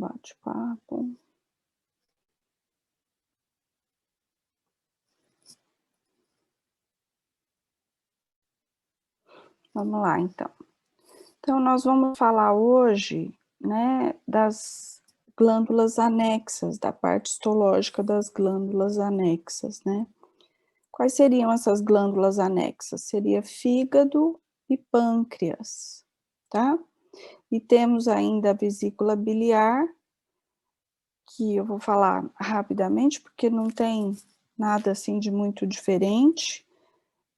bate-papo. Vamos lá, então. Então, nós vamos falar hoje, né, das glândulas anexas, da parte histológica das glândulas anexas, né? Quais seriam essas glândulas anexas? Seria fígado e pâncreas, tá? E temos ainda a vesícula biliar, que eu vou falar rapidamente, porque não tem nada assim de muito diferente.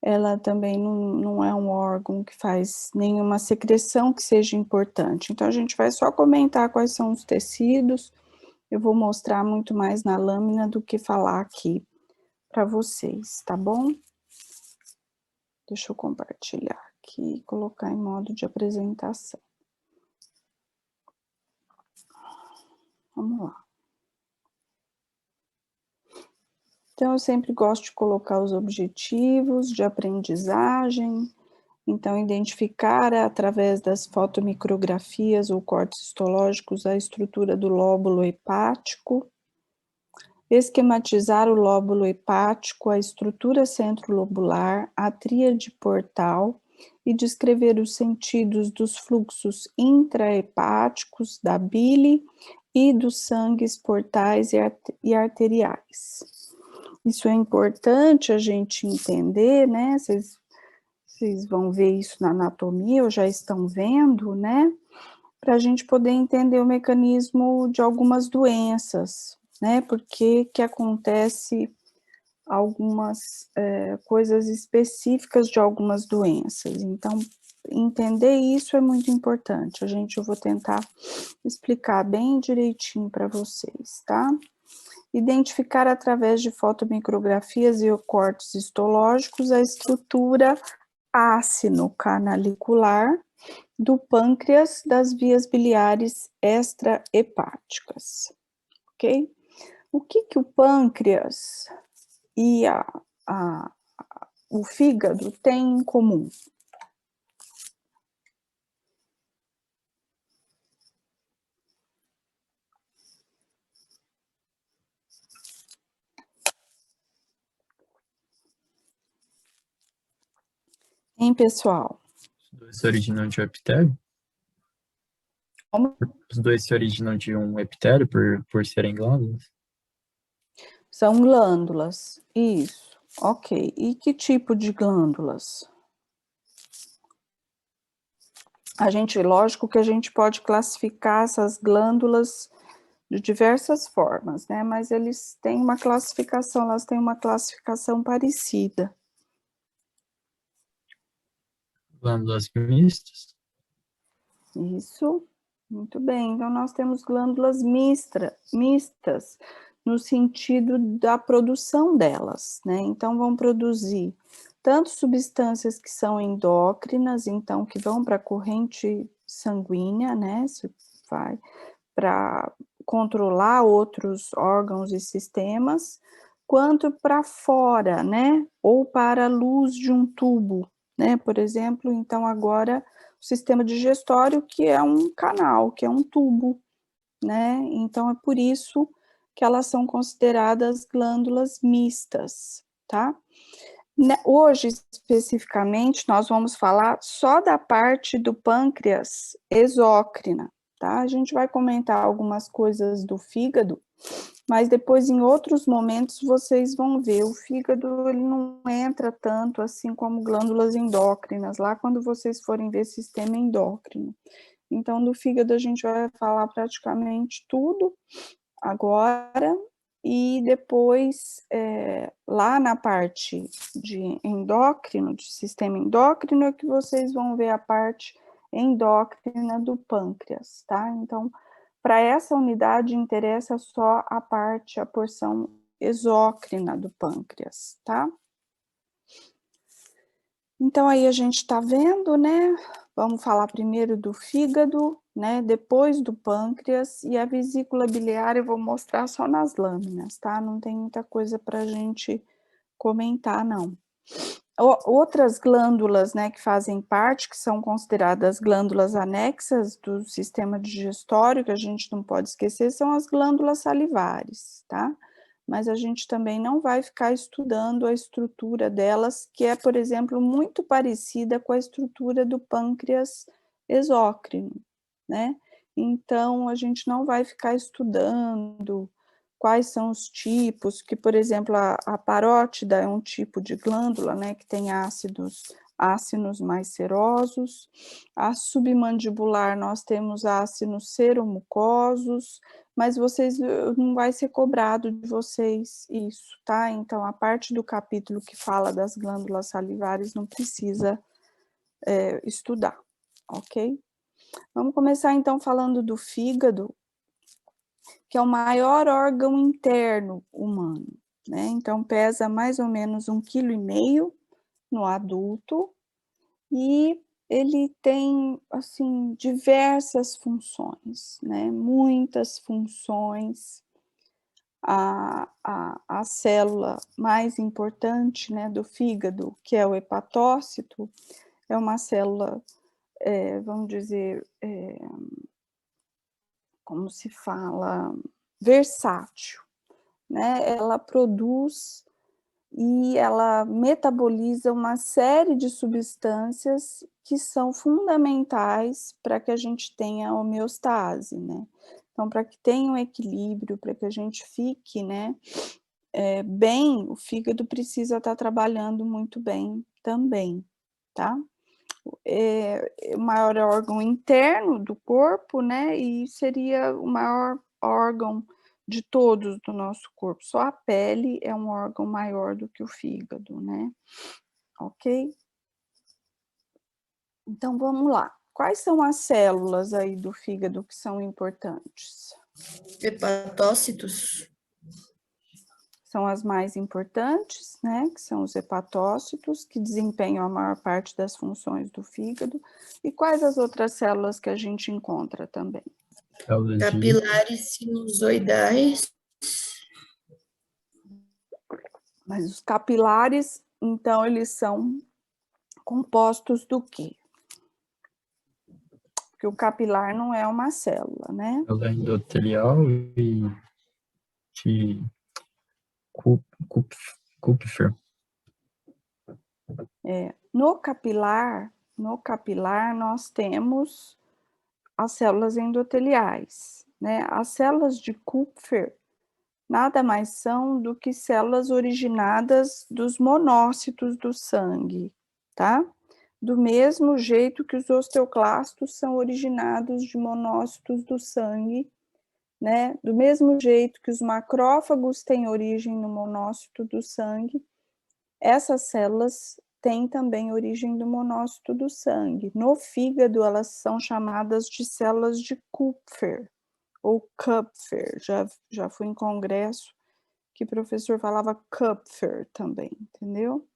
Ela também não é um órgão que faz nenhuma secreção que seja importante. Então, a gente vai só comentar quais são os tecidos. Eu vou mostrar muito mais na lâmina do que falar aqui para vocês, tá bom? Deixa eu compartilhar aqui e colocar em modo de apresentação. Vamos lá. Então, eu sempre gosto de colocar os objetivos de aprendizagem. Então, identificar através das fotomicrografias ou cortes histológicos a estrutura do lóbulo hepático. Esquematizar o lóbulo hepático, a estrutura centrolobular, a tríade portal e descrever os sentidos dos fluxos intrahepáticos da bile e dos sangues portais e arteriais. Isso é importante a gente entender, né? Vocês vão ver isso na anatomia, ou já estão vendo, né? Para a gente poder entender o mecanismo de algumas doenças, né? Porque que acontece algumas coisas específicas de algumas doenças. Então, entender isso é muito importante. Eu vou tentar explicar bem direitinho para vocês, tá? Identificar através de fotomicrografias e cortes histológicos a estrutura ácino-canalicular do pâncreas das vias biliares extrahepáticas, ok? O que o pâncreas e o fígado têm em comum? Hein, pessoal? Os dois se originam de um epitélio? Como? Os dois se originam de um epitélio por serem glândulas? São glândulas, isso, ok. E que tipo de glândulas? Lógico que a gente pode classificar essas glândulas de diversas formas, né? Mas eles têm uma classificação, elas têm uma classificação parecida. Glândulas mistas? Isso, muito bem. Então, nós temos glândulas mistas, no sentido da produção delas, né? Então, vão produzir tanto substâncias que são endócrinas, então, que vão para a corrente sanguínea, né? Isso vai para controlar outros órgãos e sistemas, quanto para fora, né? Ou para a luz de um tubo, né? Por exemplo, então, agora o sistema digestório, que é um canal, que é um tubo, né? Então, é por isso que elas são consideradas glândulas mistas, tá? Hoje, especificamente, nós vamos falar só da parte do pâncreas exócrina, tá? A gente vai comentar algumas coisas do fígado, mas depois, em outros momentos, vocês vão ver, o fígado ele não entra tanto assim como glândulas endócrinas, lá quando vocês forem ver sistema endócrino. Então, do fígado a gente vai falar praticamente tudo agora, e depois, lá na parte de endócrino, de sistema endócrino, é que vocês vão ver a parte endócrina do pâncreas, tá? Então, para essa unidade interessa só a porção exócrina do pâncreas, tá? Então, aí a gente está vendo, né? Vamos falar primeiro do fígado, né? Depois do pâncreas, e a vesícula biliar eu vou mostrar só nas lâminas, tá? Não tem muita coisa para a gente comentar, não. Outras glândulas, né, que fazem parte, que são consideradas glândulas anexas do sistema digestório, que a gente não pode esquecer, são as glândulas salivares, tá? Mas a gente também não vai ficar estudando a estrutura delas, que é, por exemplo, muito parecida com a estrutura do pâncreas exócrino, né? Então, a gente não vai ficar estudando quais são os tipos, que, por exemplo, a parótida é um tipo de glândula, né, que tem ácinos mais serosos. A submandibular, nós temos ácinos seromucosos, mas vocês, não vai ser cobrado de vocês isso, tá? Então, a parte do capítulo que fala das glândulas salivares não precisa estudar, ok? Vamos começar, então, falando do fígado, que é o maior órgão interno humano, né? Então, pesa mais ou menos 1,5 kg no adulto e ele tem, assim, diversas funções, né? Muitas funções. A célula mais importante, né, do fígado, que é o hepatócito, é uma célula, vamos dizer, como se fala, versátil, né? Ela produz e ela metaboliza uma série de substâncias que são fundamentais para que a gente tenha homeostase, né? Então, para que tenha um equilíbrio, para que a gente fique, né, bem, o fígado precisa estar trabalhando muito bem também, tá? É o maior órgão interno do corpo, né, e seria o maior órgão de todos do nosso corpo. Só a pele é um órgão maior do que o fígado, né? Ok? Então vamos lá. Quais são as células aí do fígado que são importantes? Hepatócitos. São as mais importantes, né? Que são os hepatócitos, que desempenham a maior parte das funções do fígado. E quais as outras células que a gente encontra também? Células de Capilares sinusoidais. Mas os capilares, então, eles são compostos do quê? Porque o capilar não é uma célula, né? célula endotelial e de Kupfer. No capilar nós temos as células endoteliais, né? As células de Kupfer nada mais são do que células originadas dos monócitos do sangue, tá? Do mesmo jeito que os osteoclastos são originados de monócitos do sangue, né? Do mesmo jeito que os macrófagos têm origem no monócito do sangue, essas células têm também origem do monócito do sangue. No fígado, elas são chamadas de células de Kupfer, ou Kupfer. Já fui em congresso que o professor falava Kupfer também, entendeu?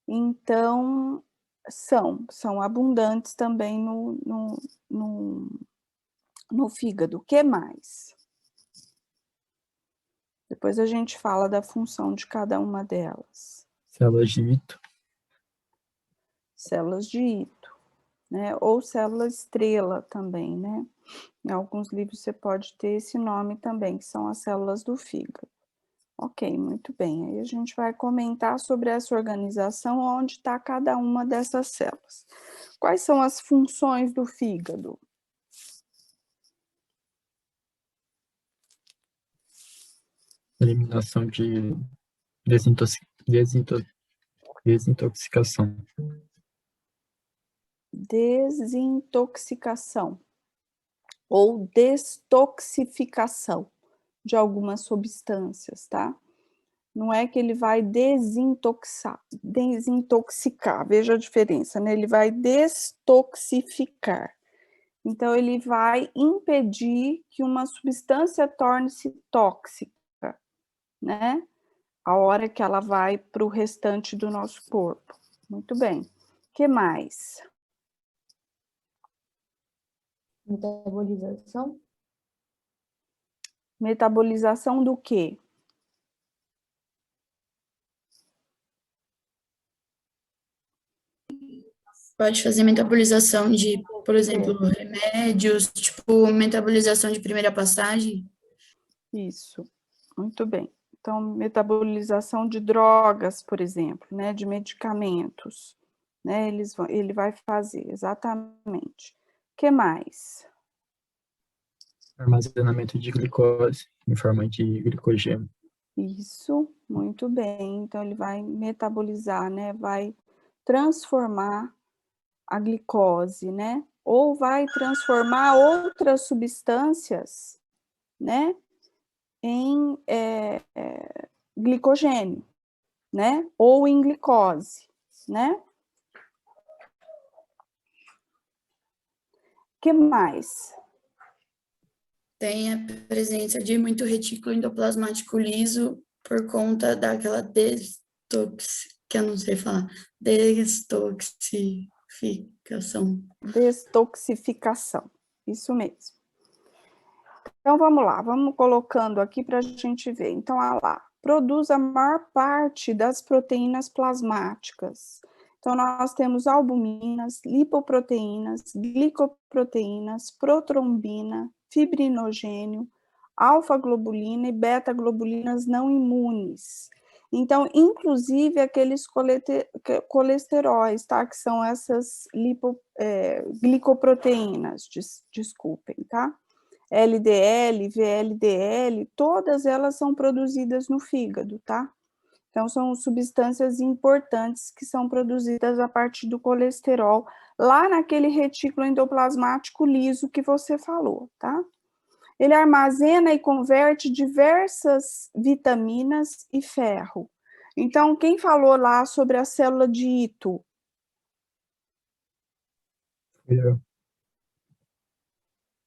Então, são abundantes também no fígado. O que mais? Depois a gente fala da função de cada uma delas. Células de Ito. Células de Ito, né? Ou célula estrela também, né? Em alguns livros você pode ter esse nome também, que são as células do fígado. Ok, muito bem. Aí a gente vai comentar sobre essa organização, onde está cada uma dessas células. Quais são as funções do fígado? Eliminação de desintoxicação. Desintoxicação ou destoxificação de algumas substâncias, tá? Não é que ele vai desintoxicar, veja a diferença, né? Ele vai destoxificar. Então, ele vai impedir que uma substância torne-se tóxica, né? A hora que ela vai para o restante do nosso corpo. Muito bem. O que mais? Metabolização. Metabolização do quê? pode fazer metabolização de, por exemplo, remédios, tipo metabolização de primeira passagem? Isso, muito bem. Então, metabolização de drogas, por exemplo, né, de medicamentos, né, ele vai fazer, exatamente. O que mais? Armazenamento de glicose em forma de glicogênio. Isso, muito bem. Então, ele vai metabolizar, né, vai transformar a glicose, né, ou vai transformar outras substâncias, né, em glicogênio, né? Ou em glicose, né? Que mais? Tem a presença de muito retículo endoplasmático liso por conta daquela que eu não sei falar, destoxificação. Destoxificação, isso mesmo. Então, vamos lá, vamos colocando aqui para a gente ver. Então, olha lá, produz a maior parte das proteínas plasmáticas. Então, nós temos albuminas, lipoproteínas, glicoproteínas, protrombina, fibrinogênio, alfa-globulina e beta-globulinas não imunes. Então, inclusive aqueles colesteróis, tá? Que são essas glicoproteínas, desculpem, tá? LDL, VLDL, todas elas são produzidas no fígado, tá? Então, são substâncias importantes que são produzidas a partir do colesterol, lá naquele retículo endoplasmático liso que você falou, tá? Ele armazena e converte diversas vitaminas e ferro. Então, quem falou lá sobre a célula de Ito?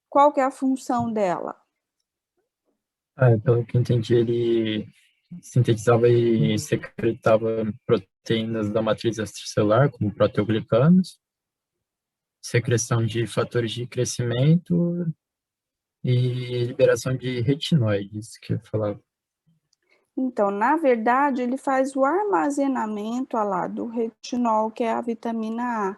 Qual que é a função dela? Pelo que eu entendi, ele sintetizava e secretava proteínas da matriz extracelular, como proteoglicanos, secreção de fatores de crescimento e liberação de retinoides, que eu falava. Então, na verdade, ele faz o armazenamento lá do retinol, que é a vitamina A.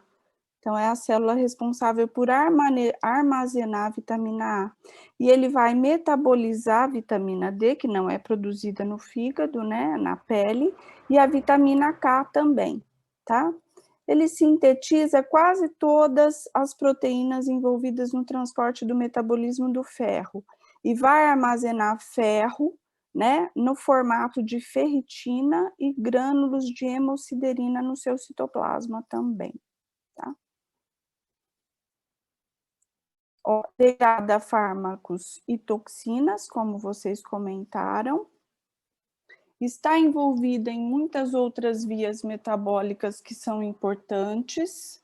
Então, é a célula responsável por armazenar a vitamina A. E ele vai metabolizar a vitamina D, que não é produzida no fígado, né, na pele, e a vitamina K também, tá? Ele sintetiza quase todas as proteínas envolvidas no transporte do metabolismo do ferro e vai armazenar ferro, né, no formato de ferritina e grânulos de hemosiderina no seu citoplasma também, tá? Ligada a fármacos e toxinas, como vocês comentaram, está envolvida em muitas outras vias metabólicas que são importantes,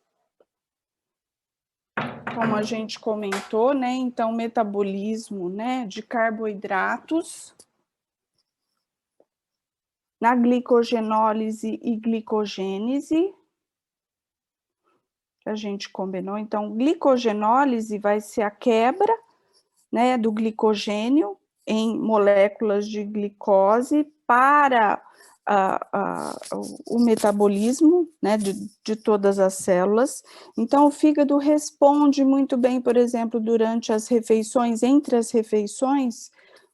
como a gente comentou, né? Então, metabolismo, né, de carboidratos, na glicogenólise e glicogênese, que a gente combinou. Então, glicogenólise vai ser a quebra, né, do glicogênio em moléculas de glicose para o metabolismo, né, de todas as células. Então, o fígado responde muito bem, por exemplo, durante as refeições, entre as refeições,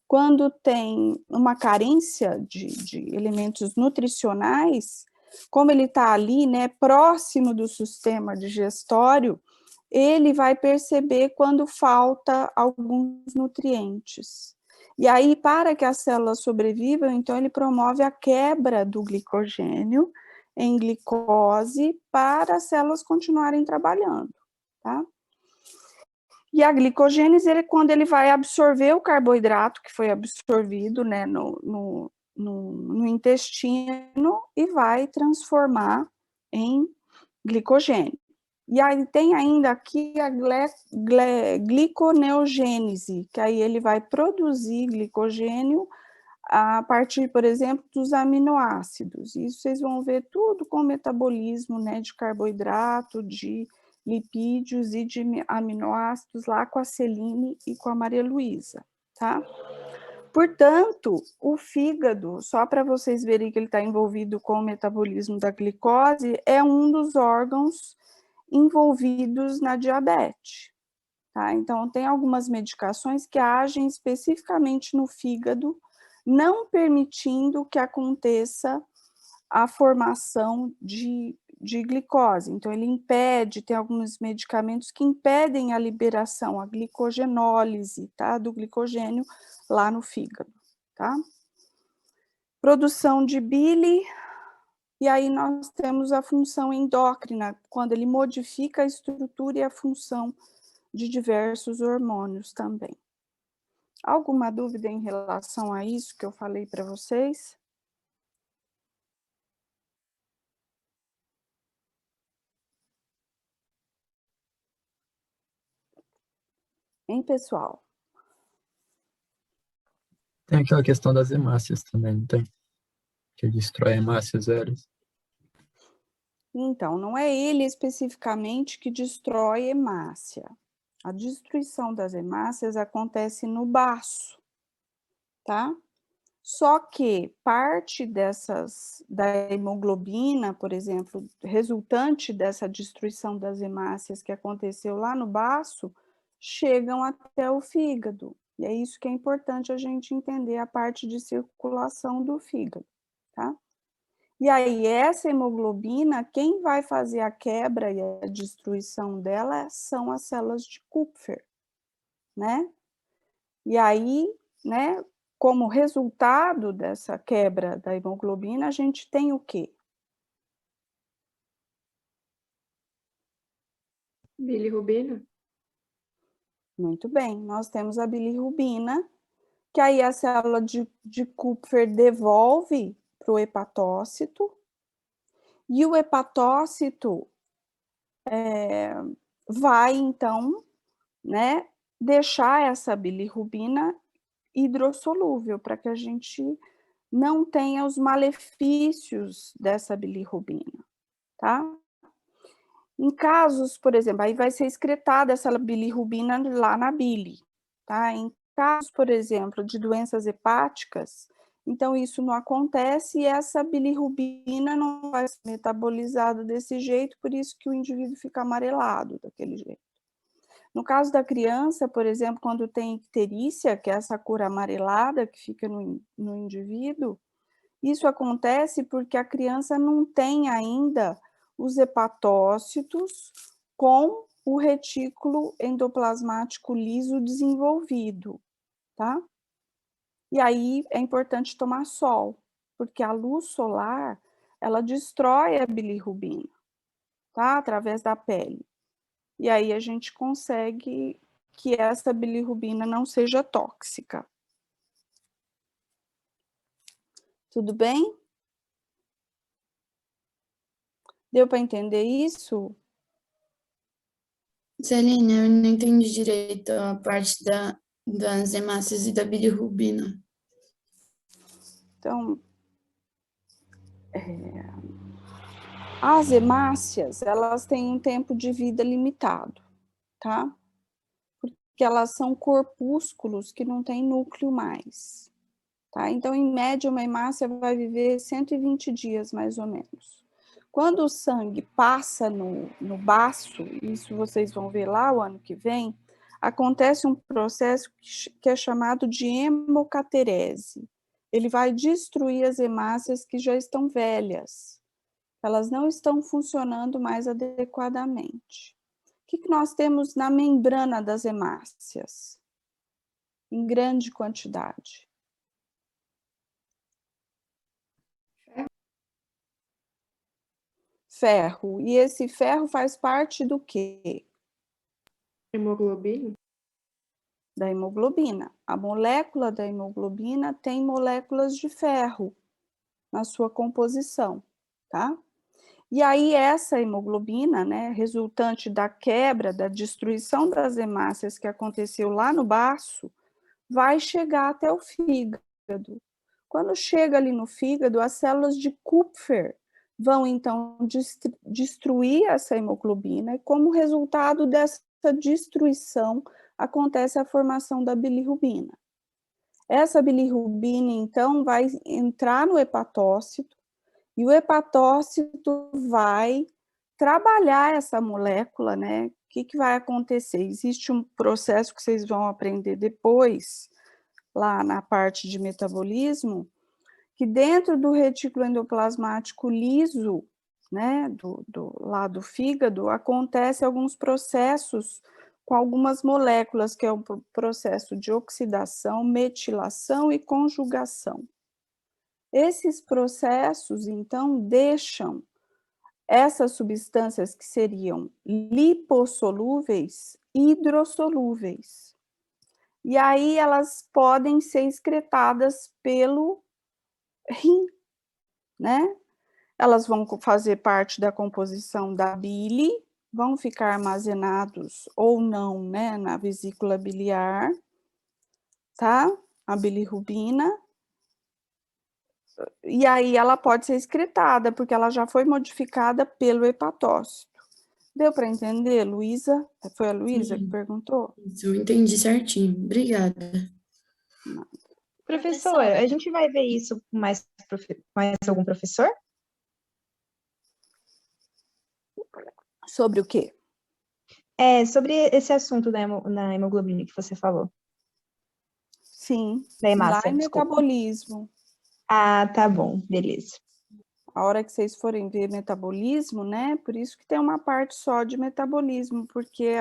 quando tem uma carência de elementos nutricionais, como ele está ali, né, próximo do sistema digestório, ele vai perceber quando falta alguns nutrientes. E aí, para que as células sobrevivam, então ele promove a quebra do glicogênio em glicose para as células continuarem trabalhando, tá? E a glicogênese, quando ele vai absorver o carboidrato que foi absorvido, né, no intestino e vai transformar em glicogênio. E aí tem ainda aqui a gliconeogênese, que aí ele vai produzir glicogênio a partir, por exemplo, dos aminoácidos. Isso vocês vão ver tudo com metabolismo, né, de carboidrato, de lipídios e de aminoácidos lá com a Celine e com a Maria Luísa, tá? Portanto, o fígado, só para vocês verem que ele está envolvido com o metabolismo da glicose, é um dos órgãos envolvidos na diabetes. Tá? Então, tem algumas medicações que agem especificamente no fígado, não permitindo que aconteça a formação de glicose. Então, ele impede, tem alguns medicamentos que impedem a liberação, a glicogenólise, tá? Do glicogênio lá no fígado, tá? Produção de bile, e aí nós temos a função endócrina, quando ele modifica a estrutura e a função de diversos hormônios também. Alguma dúvida em relação a isso que eu falei para vocês? Hein, pessoal? Tem aquela questão das hemácias também, não tem? Que destrói hemácias velhas. Então, não é ele especificamente que destrói hemácia. A destruição das hemácias acontece no baço, tá? Só que parte da hemoglobina, por exemplo, resultante dessa destruição das hemácias que aconteceu lá no baço, chegam até o fígado. E é isso que é importante a gente entender, a parte de circulação do fígado, tá? E aí, essa hemoglobina, quem vai fazer a quebra e a destruição dela são as células de Kupfer, né? E aí, né, como resultado dessa quebra da hemoglobina, a gente tem o quê? Bilirrubina? Muito bem, nós temos a bilirrubina, que aí a célula de Kupfer devolve para o hepatócito, e o hepatócito vai, então, né, deixar essa bilirrubina hidrossolúvel, para que a gente não tenha os malefícios dessa bilirrubina, tá? Em casos, por exemplo, aí vai ser excretada essa bilirrubina lá na bile, tá? Em casos, por exemplo, de doenças hepáticas, então isso não acontece e essa bilirrubina não vai ser metabolizada desse jeito, por isso que o indivíduo fica amarelado daquele jeito. No caso da criança, por exemplo, quando tem icterícia, que é essa cor amarelada que fica no indivíduo, isso acontece porque a criança não tem ainda os hepatócitos com o retículo endoplasmático liso desenvolvido, tá? E aí é importante tomar sol, porque a luz solar, ela destrói a bilirrubina, tá? Através da pele. E aí a gente consegue que essa bilirrubina não seja tóxica. Tudo bem? Deu para entender isso? Celine, eu não entendi direito a parte das hemácias e da bilirrubina. Então, as hemácias, elas têm um tempo de vida limitado, tá? Porque elas são corpúsculos que não têm núcleo mais, tá? Então, em média, uma hemácia vai viver 120 dias, mais ou menos. Quando o sangue passa no baço, isso vocês vão ver lá o ano que vem, acontece um processo que é chamado de hemocaterese. Ele vai destruir as hemácias que já estão velhas. Elas não estão funcionando mais adequadamente. O que nós temos na membrana das hemácias? Em grande quantidade. Ferro. E esse ferro faz parte do quê? Hemoglobina? Da hemoglobina. A molécula da hemoglobina tem moléculas de ferro na sua composição, tá? E aí essa hemoglobina, né, resultante da quebra, da destruição das hemácias que aconteceu lá no baço, vai chegar até o fígado. Quando chega ali no fígado, as células de Kupfer vão então destruir essa hemoglobina e como resultado dessa destruição acontece a formação da bilirrubina. Essa bilirrubina então vai entrar no hepatócito e o hepatócito vai trabalhar essa molécula, né? O que vai acontecer? Existe um processo que vocês vão aprender depois, lá na parte de metabolismo, que dentro do retículo endoplasmático liso, né, lá do fígado, acontece alguns processos com algumas moléculas, que é o processo de oxidação, metilação e conjugação. Esses processos, então, deixam essas substâncias que seriam lipossolúveis, hidrossolúveis. E aí elas podem ser excretadas pelo rim, né? Elas vão fazer parte da composição da bile, vão ficar armazenados ou não, né, na vesícula biliar, tá? A bilirrubina. E aí ela pode ser excretada, porque ela já foi modificada pelo hepatócito. Deu para entender, Luísa? Foi a Luísa que perguntou? Isso, eu entendi certinho. Obrigada. Professora, a gente vai ver isso com mais algum professor? Sobre o quê? Sobre esse assunto na hemoglobina que você falou. Sim, Da lá hemácia, em desculpa. metabolismo. Ah, tá bom, beleza. A hora que vocês forem ver metabolismo, né? Por isso que tem uma parte só de metabolismo, porque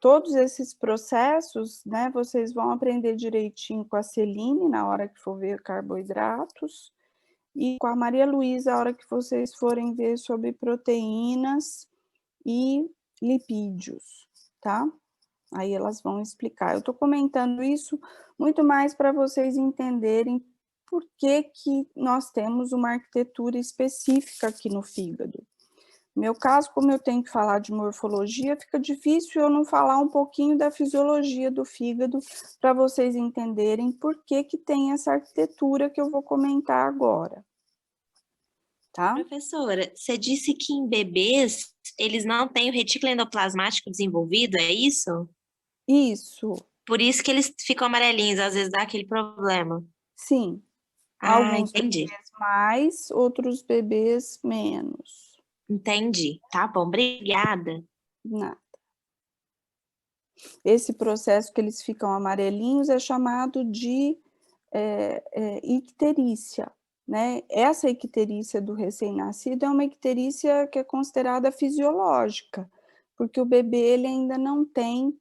todos esses processos, né? Vocês vão aprender direitinho com a Celine na hora que for ver carboidratos e com a Maria Luísa a hora que vocês forem ver sobre proteínas e lipídios, tá? Aí elas vão explicar. Eu tô comentando isso muito mais para vocês entenderem por que nós temos uma arquitetura específica aqui no fígado. No meu caso, como eu tenho que falar de morfologia, fica difícil eu não falar um pouquinho da fisiologia do fígado para vocês entenderem por que tem essa arquitetura que eu vou comentar agora. Tá? Professora, você disse que em bebês eles não têm o retículo endoplasmático desenvolvido, é isso? Isso. Por isso que eles ficam amarelinhos, às vezes dá aquele problema. Sim. Alguns Entendi. bebês mais, outros bebês menos. Entendi. Tá bom, obrigada. Nada. Esse processo que eles ficam amarelinhos é chamado de icterícia, né? Essa icterícia do recém-nascido é uma icterícia que é considerada fisiológica, porque o bebê ele ainda não tem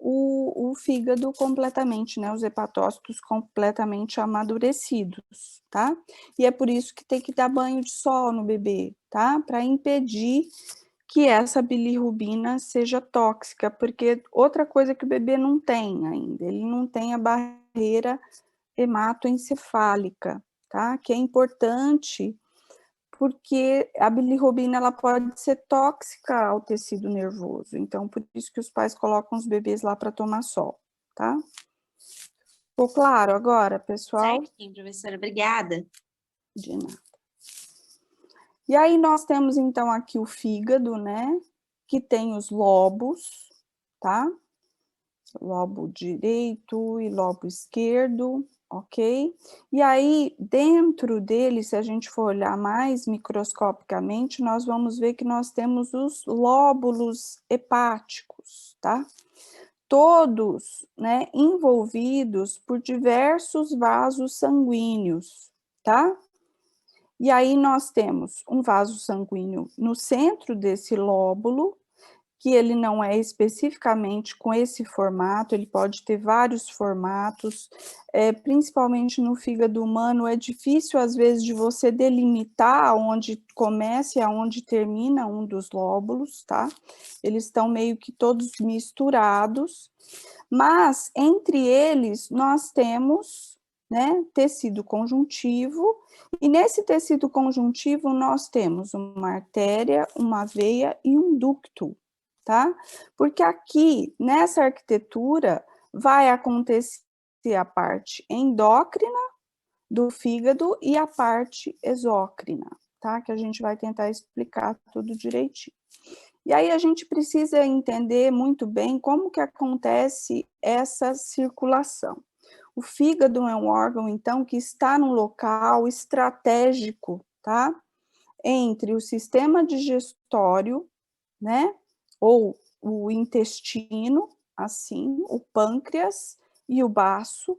o fígado completamente, né? Os hepatócitos completamente amadurecidos, tá? E é por isso que tem que dar banho de sol no bebê, tá? Para impedir que essa bilirrubina seja tóxica, porque outra coisa que o bebê não tem ainda, ele não tem a barreira hematoencefálica, tá? Que é importante porque a bilirrubina ela pode ser tóxica ao tecido nervoso, então por isso que os pais colocam os bebês lá para tomar sol, tá? Ficou claro agora, pessoal? Certinho, professora, obrigada. De nada. E aí nós temos então aqui o fígado, né? Que tem os lobos, tá? Lobo direito e lobo esquerdo, ok? E aí, dentro dele, se a gente for olhar mais microscopicamente, nós vamos ver que nós temos os lóbulos hepáticos, tá? Todos, né, envolvidos por diversos vasos sanguíneos, tá? E aí nós temos um vaso sanguíneo no centro desse lóbulo, que ele não é especificamente com esse formato, ele pode ter vários formatos, principalmente no fígado humano, é difícil às vezes de você delimitar onde começa e aonde termina um dos lóbulos, tá? Eles estão meio que todos misturados, mas entre eles nós temos, né, tecido conjuntivo, e nesse tecido conjuntivo nós temos uma artéria, uma veia e um ducto, tá? Porque aqui, nessa arquitetura, vai acontecer a parte endócrina do fígado e a parte exócrina, tá? Que a gente vai tentar explicar tudo direitinho. E aí a gente precisa entender muito bem como que acontece essa circulação. O fígado é um órgão, então, que está num local estratégico, tá? entre o sistema digestório, né, ou o intestino, assim, o pâncreas e o baço.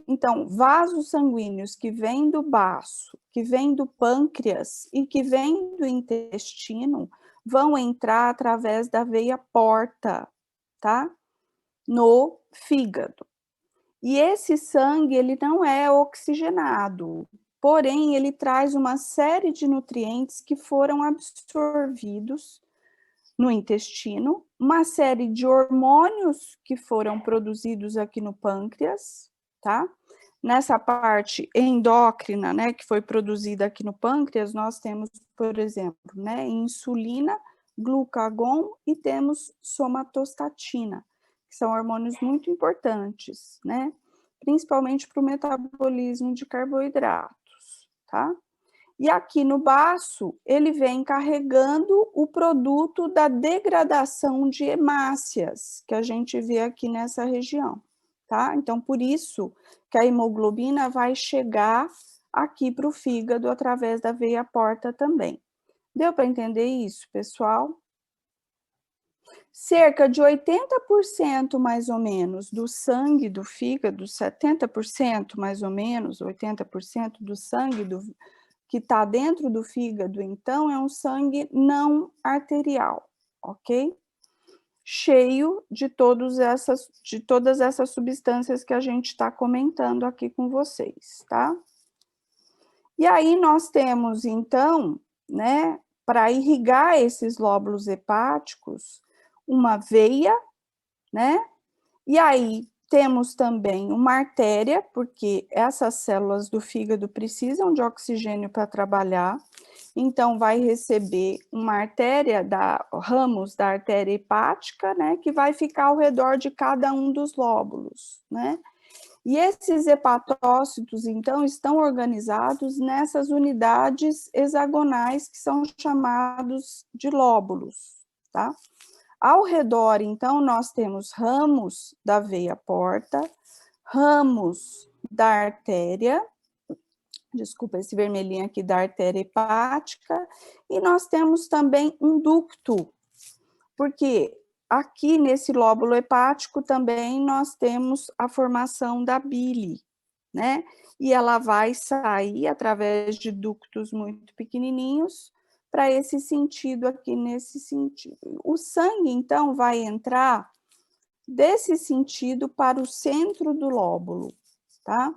Então, vasos sanguíneos que vêm do baço, que vêm do pâncreas e que vêm do intestino vão entrar através da veia porta, tá? No fígado. E esse sangue, ele não é oxigenado, porém, ele traz uma série de nutrientes que foram absorvidos no intestino, uma série de hormônios que foram produzidos aqui no pâncreas, tá? Nessa parte endócrina, né, que foi produzida aqui no pâncreas, nós temos, por exemplo, né, insulina, glucagon e temos somatostatina, que são hormônios muito importantes, né? Principalmente para o metabolismo de carboidratos, tá? E aqui no baço, ele vem carregando o produto da degradação de hemácias, que a gente vê aqui nessa região, tá? Então, por isso que a hemoglobina vai chegar aqui para o fígado através da veia porta também. Deu para entender isso, pessoal? Cerca de 80% mais ou menos do sangue do fígado, 70% mais ou menos, 80% do sangue que está dentro do fígado, então, é um sangue não arterial, ok? Cheio de todas essas substâncias que a gente está comentando aqui com vocês, tá? E aí nós temos, então, né, para irrigar esses lóbulos hepáticos, uma veia, né? E aí temos também uma artéria, porque essas células do fígado precisam de oxigênio para trabalhar, então vai receber uma artéria, ramos da artéria hepática, né, que vai ficar ao redor de cada um dos lóbulos, né? E esses hepatócitos, então, estão organizados nessas unidades hexagonais que são chamados de lóbulos, tá? Ao redor, então, nós temos ramos da veia porta, ramos da artéria, desculpa esse vermelhinho aqui, da artéria hepática, e nós temos também um ducto, porque aqui nesse lóbulo hepático também nós temos a formação da bile, né? E ela vai sair através de ductos muito pequenininhos para esse sentido aqui, nesse sentido. O sangue, então, vai entrar desse sentido para o centro do lóbulo, tá?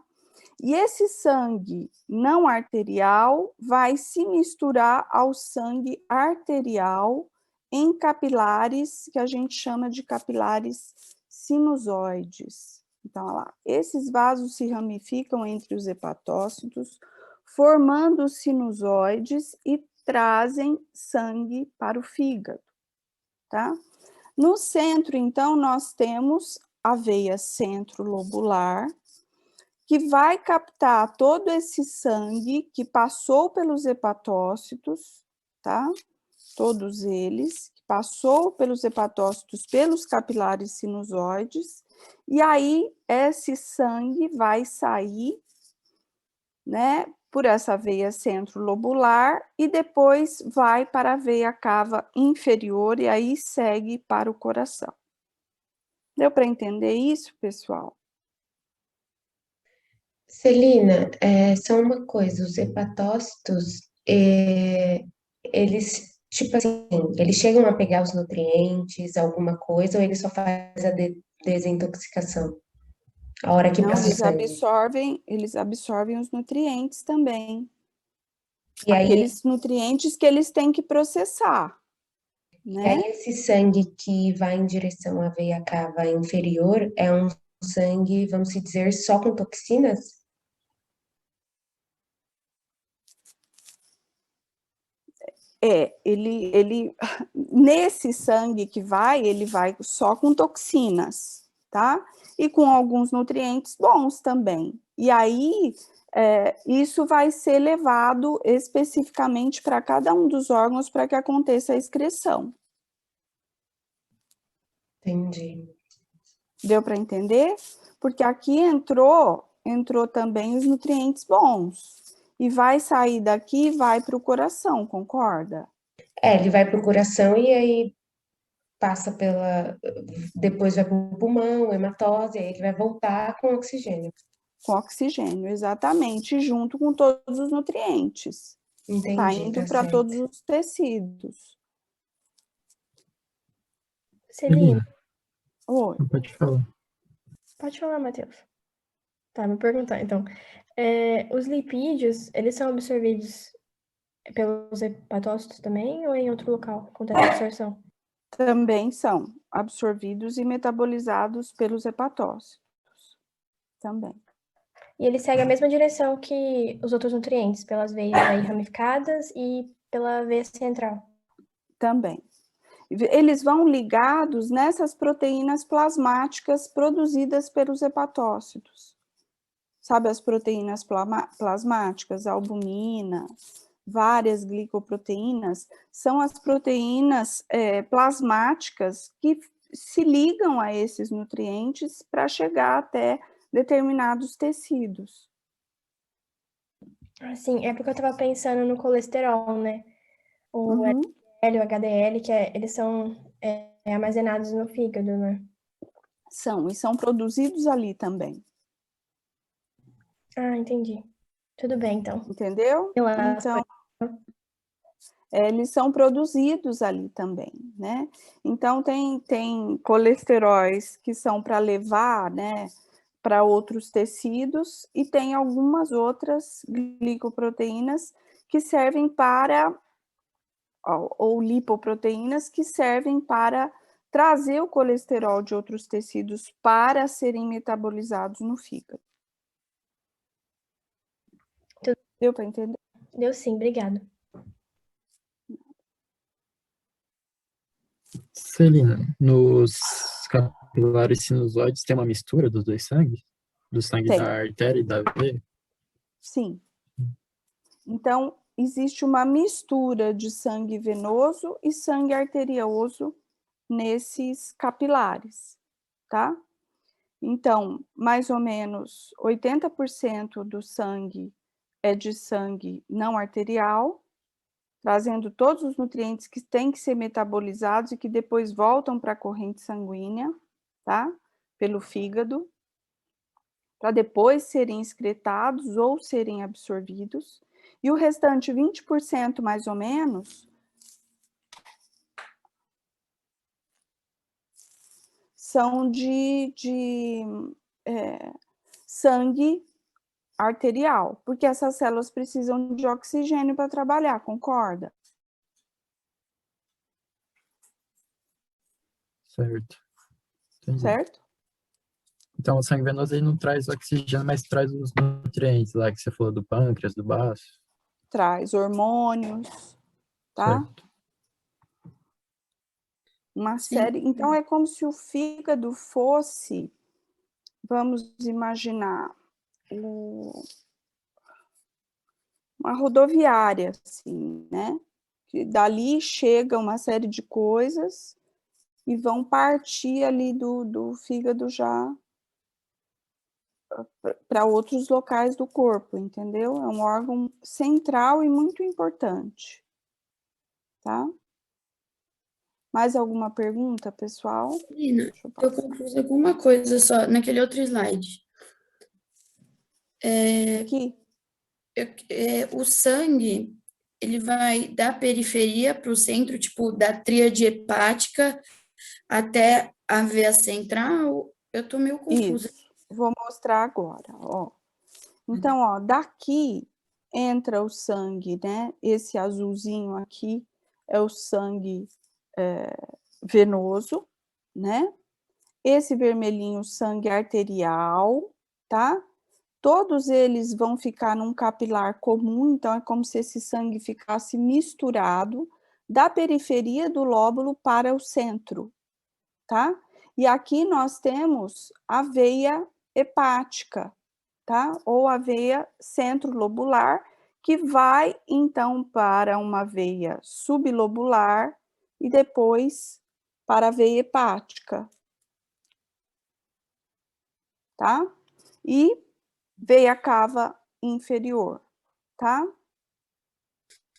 E esse sangue não arterial vai se misturar ao sangue arterial em capilares, que a gente chama de capilares sinusoides. Então, olha lá, esses vasos se ramificam entre os hepatócitos, formando os sinusoides e trazem sangue para o fígado, tá? No centro, então, nós temos a veia centrolobular, que vai captar todo esse sangue que passou pelos hepatócitos, tá? Todos eles, que passou pelos hepatócitos, pelos capilares sinusoides, e aí esse sangue vai sair, né, por essa veia centrolobular e depois vai para a veia cava inferior e aí segue para o coração. Deu para entender isso, pessoal? Celina, só uma coisa, os hepatócitos, eles, tipo assim, eles chegam a pegar os nutrientes, alguma coisa, ou ele só faz a desintoxicação? A hora que Não, passa o sangue. eles absorvem os nutrientes também. E aí, Aqueles nutrientes que eles têm que processar, e aí né? esse sangue que vai em direção à veia cava inferior é um sangue, vamos dizer, só com toxinas? Nesse sangue que vai, ele vai só com toxinas, tá? E com alguns nutrientes bons também. E aí, isso vai ser levado especificamente para cada um dos órgãos para que aconteça a excreção. Entendi. Deu para entender? Porque aqui entrou também os nutrientes bons. e vai sair daqui e vai para o coração, concorda? Ele vai para o coração e aí passa depois vai para o pulmão, hematose, aí ele vai voltar com oxigênio. Com oxigênio, exatamente, junto com todos os nutrientes. Está Entendi, indo tá para certo. todos os tecidos. Celina, Oi. Pode falar. pode falar, Matheus. Tá, vou perguntar, então. Os lipídios, eles são absorvidos pelos hepatócitos também ou em outro local acontece a absorção? Também são absorvidos e metabolizados pelos hepatócitos. Também. E ele segue a mesma direção que os outros nutrientes, pelas veias aí ramificadas e pela veia central. Também. Eles vão ligados nessas proteínas plasmáticas produzidas pelos hepatócitos. Sabe as proteínas plasmáticas, albumina, várias glicoproteínas, são as proteínas plasmáticas que se ligam a esses nutrientes para chegar até determinados tecidos. Assim, é porque eu estava pensando no colesterol, né? O Uhum. LDL, o HDL, que eles são armazenados no fígado, né? E são produzidos ali também. Ah, entendi. Tudo bem, então. Entendeu? Então, eles são produzidos ali também, né? Então, tem colesteróis que são para levar, né, para outros tecidos, e tem algumas outras glicoproteínas que servem para, ou lipoproteínas que servem para trazer o colesterol de outros tecidos para serem metabolizados no fígado. Deu para entender? Deu sim, obrigada. Celina, nos capilares sinusoides tem uma mistura dos dois sangues? Do sangue Tem. da artéria e da veia? Sim. Então, existe uma mistura de sangue venoso e sangue arterioso nesses capilares, tá? Então, mais ou menos 80% do sangue é de sangue não arterial, trazendo todos os nutrientes que têm que ser metabolizados e que depois voltam para a corrente sanguínea, tá? Pelo fígado, para depois serem excretados ou serem absorvidos. E o restante, 20% mais ou menos, são de sangue arterial, porque essas células precisam de oxigênio para trabalhar, concorda? Certo. Entendi. Certo? Então, o sangue venoso ele não traz oxigênio, mas traz os nutrientes lá que você falou do pâncreas, do baço. Traz hormônios, tá? Certo. Uma Sim. série. Então, é como se o fígado fosse, vamos imaginar, uma rodoviária, assim, né? Que dali chega uma série de coisas e vão partir ali do fígado já para outros locais do corpo, entendeu? É um órgão central e muito importante, tá? Mais alguma pergunta, pessoal? Celina, Deixa eu eu passar. confuso alguma coisa só naquele outro slide. Aqui, O sangue, ele vai da periferia para o centro, tipo, da tríade hepática até a veia central? Eu tô meio confusa. isso. Vou mostrar agora, ó. Então, ó, daqui entra o sangue, né? Esse azulzinho aqui é o sangue venoso, né? Esse vermelhinho, sangue arterial, tá? Todos eles vão ficar num capilar comum, então é como se esse sangue ficasse misturado da periferia do lóbulo para o centro, tá? E aqui nós temos a veia hepática, tá? Ou a veia centrolobular, que vai então para uma veia sublobular e depois para a veia hepática, tá? E veia cava inferior, tá?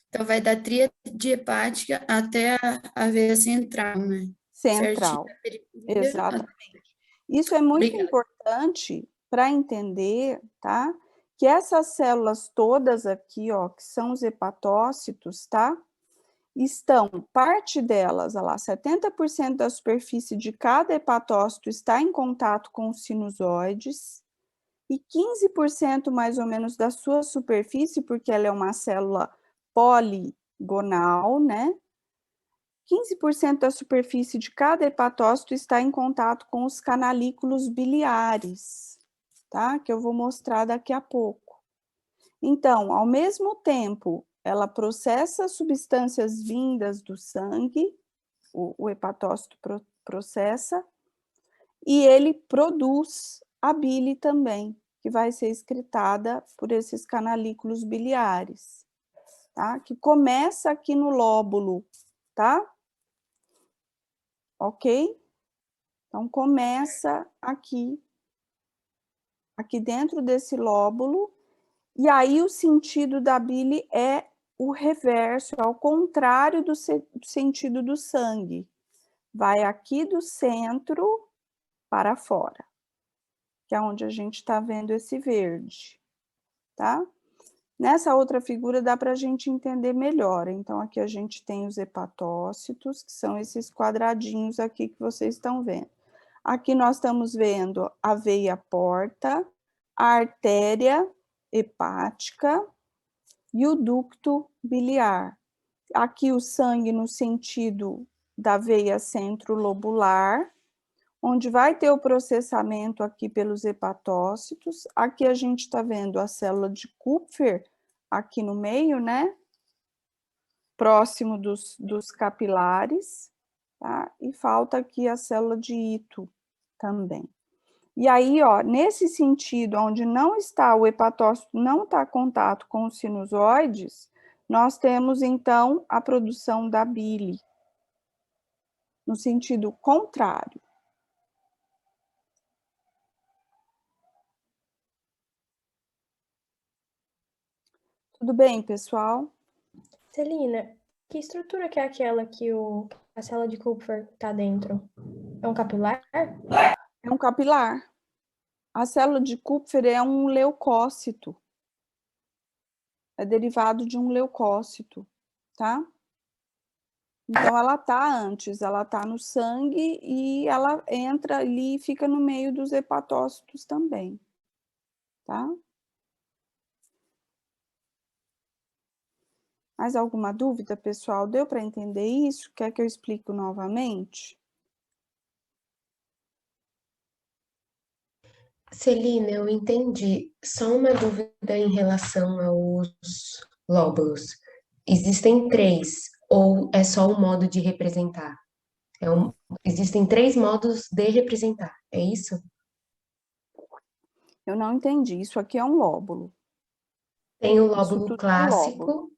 Então, vai da tríade hepática até a veia central, né? Central, Certinho, da periferia. exatamente. Isso é muito Obrigada. importante para entender, tá? Que essas células todas aqui, ó, que são os hepatócitos, tá? Estão, parte delas, olha lá, 70% da superfície de cada hepatócito está em contato com os sinusoides, e 15% mais ou menos da sua superfície, porque ela é uma célula poligonal, né? 15% da superfície de cada hepatócito está em contato com os canalículos biliares, tá? Que eu vou mostrar daqui a pouco. Então, ao mesmo tempo, ela processa substâncias vindas do sangue, o hepatócito processa, e ele produz a bile também, que vai ser excretada por esses canalículos biliares, tá? Que começa aqui no lóbulo, tá? Ok? Então, começa aqui dentro desse lóbulo, e aí o sentido da bile é o reverso, ao contrário do sentido do sangue. Vai aqui do centro para fora, que é onde a gente está vendo esse verde, tá? Nessa outra figura dá para a gente entender melhor. Então, aqui a gente tem os hepatócitos, que são esses quadradinhos aqui que vocês estão vendo. Aqui nós estamos vendo a veia porta, a artéria hepática e o ducto biliar. Aqui o sangue no sentido da veia centrolobular, onde vai ter o processamento aqui pelos hepatócitos. Aqui a gente está vendo a célula de Kupfer, aqui no meio, né? Próximo dos capilares, tá? E falta aqui a célula de Ito também. E aí, ó, nesse sentido, onde não está, o hepatócito não está em contato com os sinusoides, nós temos, então, a produção da bile, no sentido contrário. Tudo bem, pessoal? Celina, que estrutura que é aquela que a célula de Kupfer está dentro? É um capilar? É um capilar. A célula de Kupfer é um leucócito. É derivado de um leucócito, tá? Então, ela está antes, ela está no sangue e ela entra ali e fica no meio dos hepatócitos também, tá? Mais alguma dúvida, pessoal? Deu para entender isso? Quer que eu explique novamente? Celina, eu entendi. Só uma dúvida em relação aos lóbulos. Existem três, ou é só um modo de representar? Existem três modos de representar, é isso? Eu não entendi. Isso aqui é um lóbulo. Tem o Isso lóbulo tudo é um lóbulo. clássico,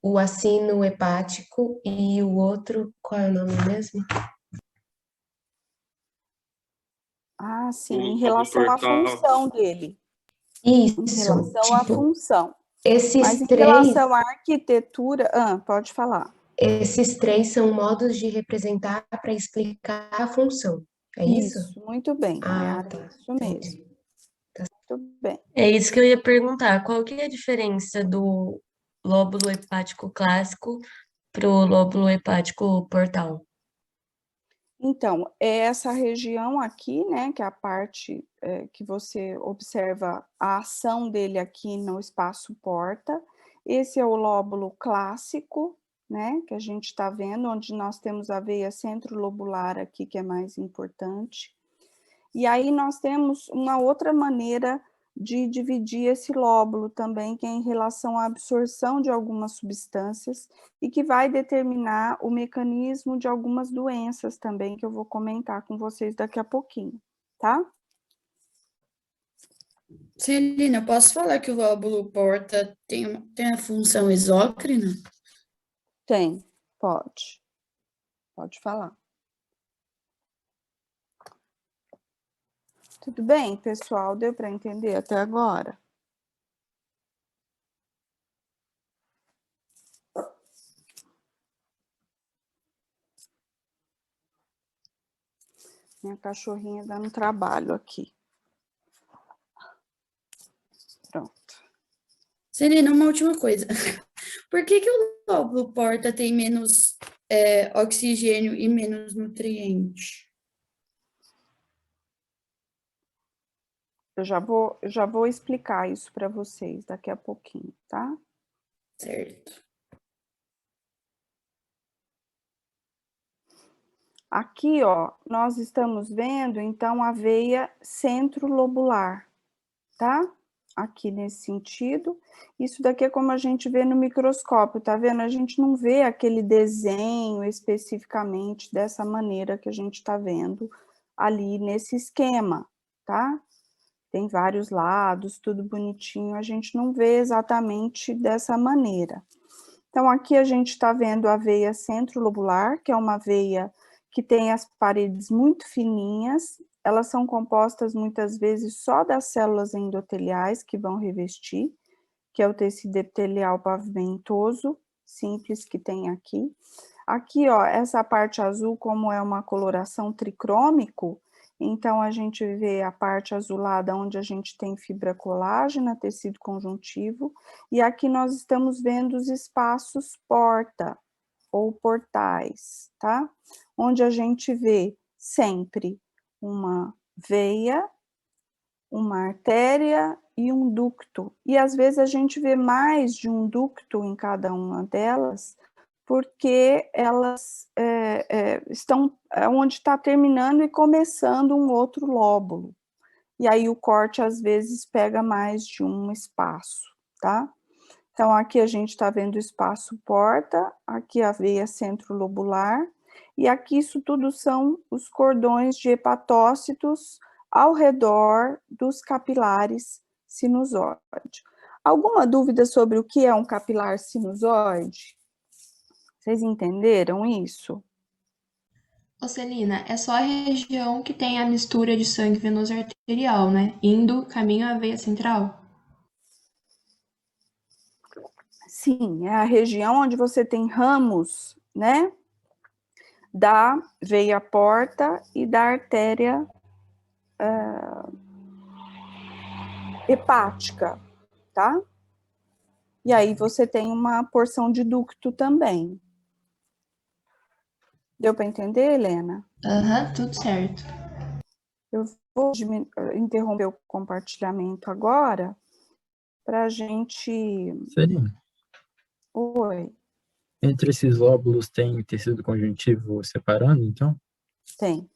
o acino hepático e o outro, qual é o nome mesmo? Ah, sim, O em lóbulo relação à portal. função dele. Isso, Em relação à tipo, função. esses Mas em três, relação à arquitetura... pode falar. esses três são modos de representar para explicar a função, é isso? Isso, muito bem. Ah, tá, Isso entendi. mesmo. Muito bem. É isso que eu ia perguntar. Qual que é a diferença do lóbulo hepático clássico para o lóbulo hepático portal? Então, é essa região aqui, né, que é a parte que você observa a ação dele aqui no espaço porta. Esse é o lóbulo clássico, né, que a gente está vendo, onde nós temos a veia centrolobular aqui, que é mais importante. E aí nós temos uma outra maneira de dividir esse lóbulo também, que é em relação à absorção de algumas substâncias e que vai determinar o mecanismo de algumas doenças também, que eu vou comentar com vocês daqui a pouquinho, tá? Celina, eu posso falar que o lóbulo porta tem a função exócrina? Tem, pode. Pode falar. Tudo bem, pessoal? Deu para entender até agora? Minha cachorrinha dando trabalho aqui. Pronto. Celina, uma última coisa. Por que o lóbulo porta tem menos oxigênio e menos nutriente? Eu já vou explicar isso para vocês daqui a pouquinho, tá? Certo. Aqui, ó, nós estamos vendo, então, a veia centrolobular, tá? Aqui nesse sentido. Isso daqui é como a gente vê no microscópio, tá vendo? A gente não vê aquele desenho especificamente dessa maneira que a gente tá vendo ali nesse esquema, tá? Tem vários lados, tudo bonitinho, a gente não vê exatamente dessa maneira. Então, aqui a gente tá vendo a veia centrolobular, que é uma veia que tem as paredes muito fininhas, elas são compostas muitas vezes só das células endoteliais que vão revestir, que é o tecido epitelial pavimentoso, simples que tem aqui. Aqui, ó, essa parte azul, como é uma coloração tricrômico, então a gente vê a parte azulada onde a gente tem fibra colágena, tecido conjuntivo, e aqui nós estamos vendo os espaços porta, ou portais, tá? Onde a gente vê sempre uma veia, uma artéria e um ducto. E às vezes a gente vê mais de um ducto em cada uma delas, porque elas estão onde está terminando e começando um outro lóbulo. E aí o corte às vezes pega mais de um espaço, tá? Então, aqui a gente está vendo o espaço porta, aqui a veia centrolobular, e aqui isso tudo são os cordões de hepatócitos ao redor dos capilares sinusoide. Alguma dúvida sobre o que é um capilar sinusoide? Vocês entenderam isso? Ô Celina, é só a região que tem a mistura de sangue venoso arterial, né? Indo caminho à veia central. Sim, é a região onde você tem ramos, né? Da veia porta e da artéria hepática, tá? E aí você tem uma porção de ducto também. Deu para entender, Helena? Aham, tudo certo. Eu vou interromper o compartilhamento agora para a gente... Celina, Oi, entre esses lóbulos tem tecido conjuntivo separando, então? tem.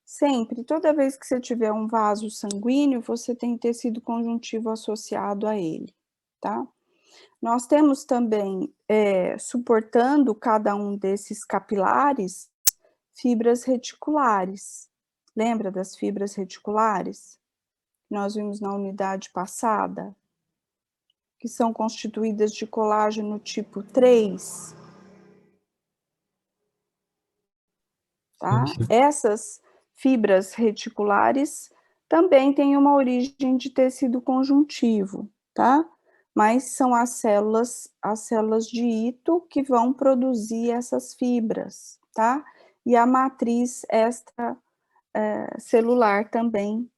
Sempre, toda vez que você tiver um vaso sanguíneo, você tem tecido conjuntivo associado a ele, tá? Nós temos também, suportando cada um desses capilares, fibras reticulares. Lembra das fibras reticulares? Nós vimos na unidade passada, que são constituídas de colágeno tipo 3. Tá? Sim, sim. Essas fibras reticulares também têm uma origem de tecido conjuntivo, tá? Mas são as células de Ito que vão produzir essas fibras, tá? E a matriz extracelular também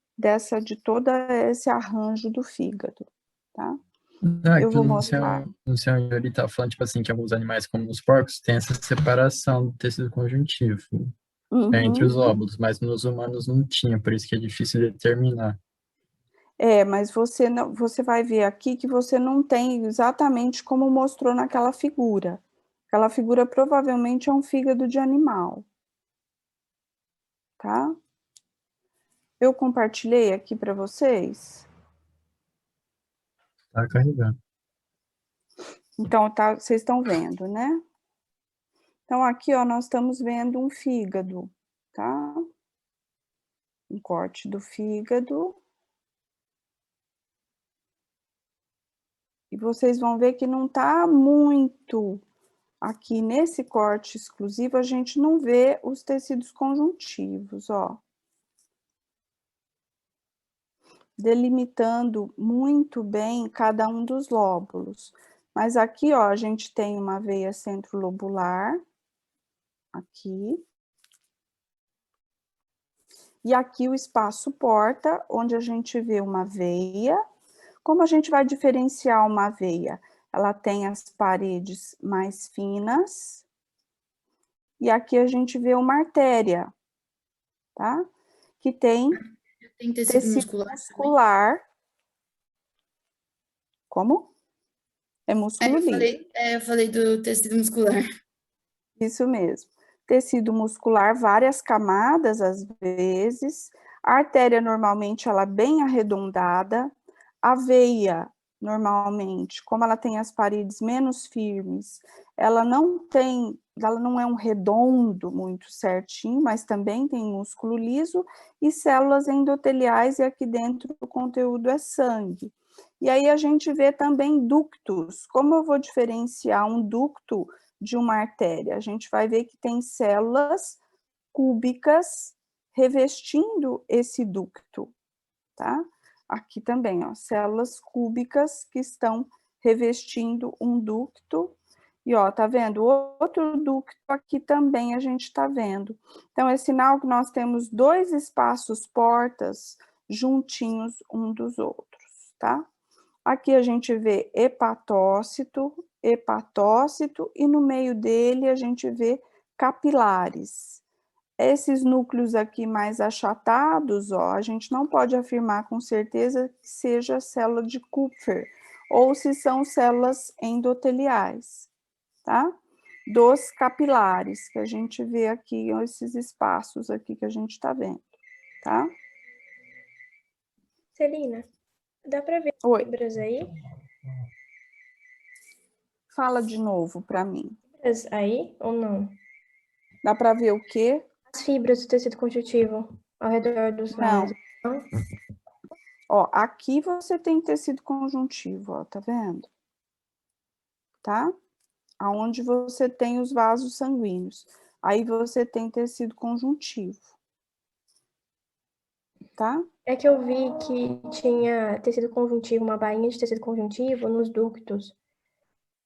de todo esse arranjo do fígado, tá? Não, Eu aqui vou no mostrar. seu ele tá falando, tipo assim, que alguns animais, como os porcos, tem essa separação do tecido conjuntivo entre os Uhum. lóbulos, mas nos humanos não tinha, por isso que é difícil determinar. Mas você vai ver aqui que você não tem exatamente como mostrou naquela figura. Aquela figura provavelmente é um fígado de animal, tá? Eu compartilhei aqui para vocês. Tá carregando. Então, vocês estão vendo, né? Então, aqui, ó, nós estamos vendo um fígado, tá? Um corte do fígado. E vocês vão ver que não está muito... Aqui nesse corte exclusivo, a gente não vê os tecidos conjuntivos, ó. Delimitando muito bem cada um dos lóbulos. Mas aqui, ó, a gente tem uma veia centrolobular, aqui. E aqui o espaço porta, onde a gente vê uma veia. Como a gente vai diferenciar uma veia? Ela tem as paredes mais finas. E aqui a gente vê uma artéria, tá? Que tem Tem tecido tecido muscular. muscular. Como? É músculo liso. Eu falei do tecido muscular. Isso mesmo. Tecido muscular, várias camadas às vezes. A artéria, normalmente, ela é bem arredondada. A veia, normalmente, como ela tem as paredes menos firmes, ela não é um redondo muito certinho, mas também tem músculo liso e células endoteliais, e aqui dentro o conteúdo é sangue. E aí a gente vê também ductos. Como eu vou diferenciar um ducto de uma artéria? A gente vai ver que tem células cúbicas revestindo esse ducto, tá? Aqui também, ó, células cúbicas que estão revestindo um ducto. E, ó, tá vendo? Outro ducto aqui também a gente tá vendo. Então, é sinal que nós temos dois espaços portas juntinhos um dos outros, tá? Aqui a gente vê hepatócito, e no meio dele a gente vê capilares. Esses núcleos aqui mais achatados, ó, a gente não pode afirmar com certeza que seja célula de Kupfer, ou se são células endoteliais, tá? Dos capilares, que a gente vê aqui, esses espaços aqui que a gente está vendo, tá? Celina, dá para ver Oi. fibras aí? Fala de novo para mim. Fibras aí ou não? Dá para ver o quê? As fibras do tecido conjuntivo ao redor dos Não. lados. Não? Ó, aqui você tem tecido conjuntivo, ó, tá vendo? Tá? Aonde você tem os vasos sanguíneos. Aí você tem tecido conjuntivo. Tá? É que eu vi que tinha tecido conjuntivo, uma bainha de tecido conjuntivo nos ductos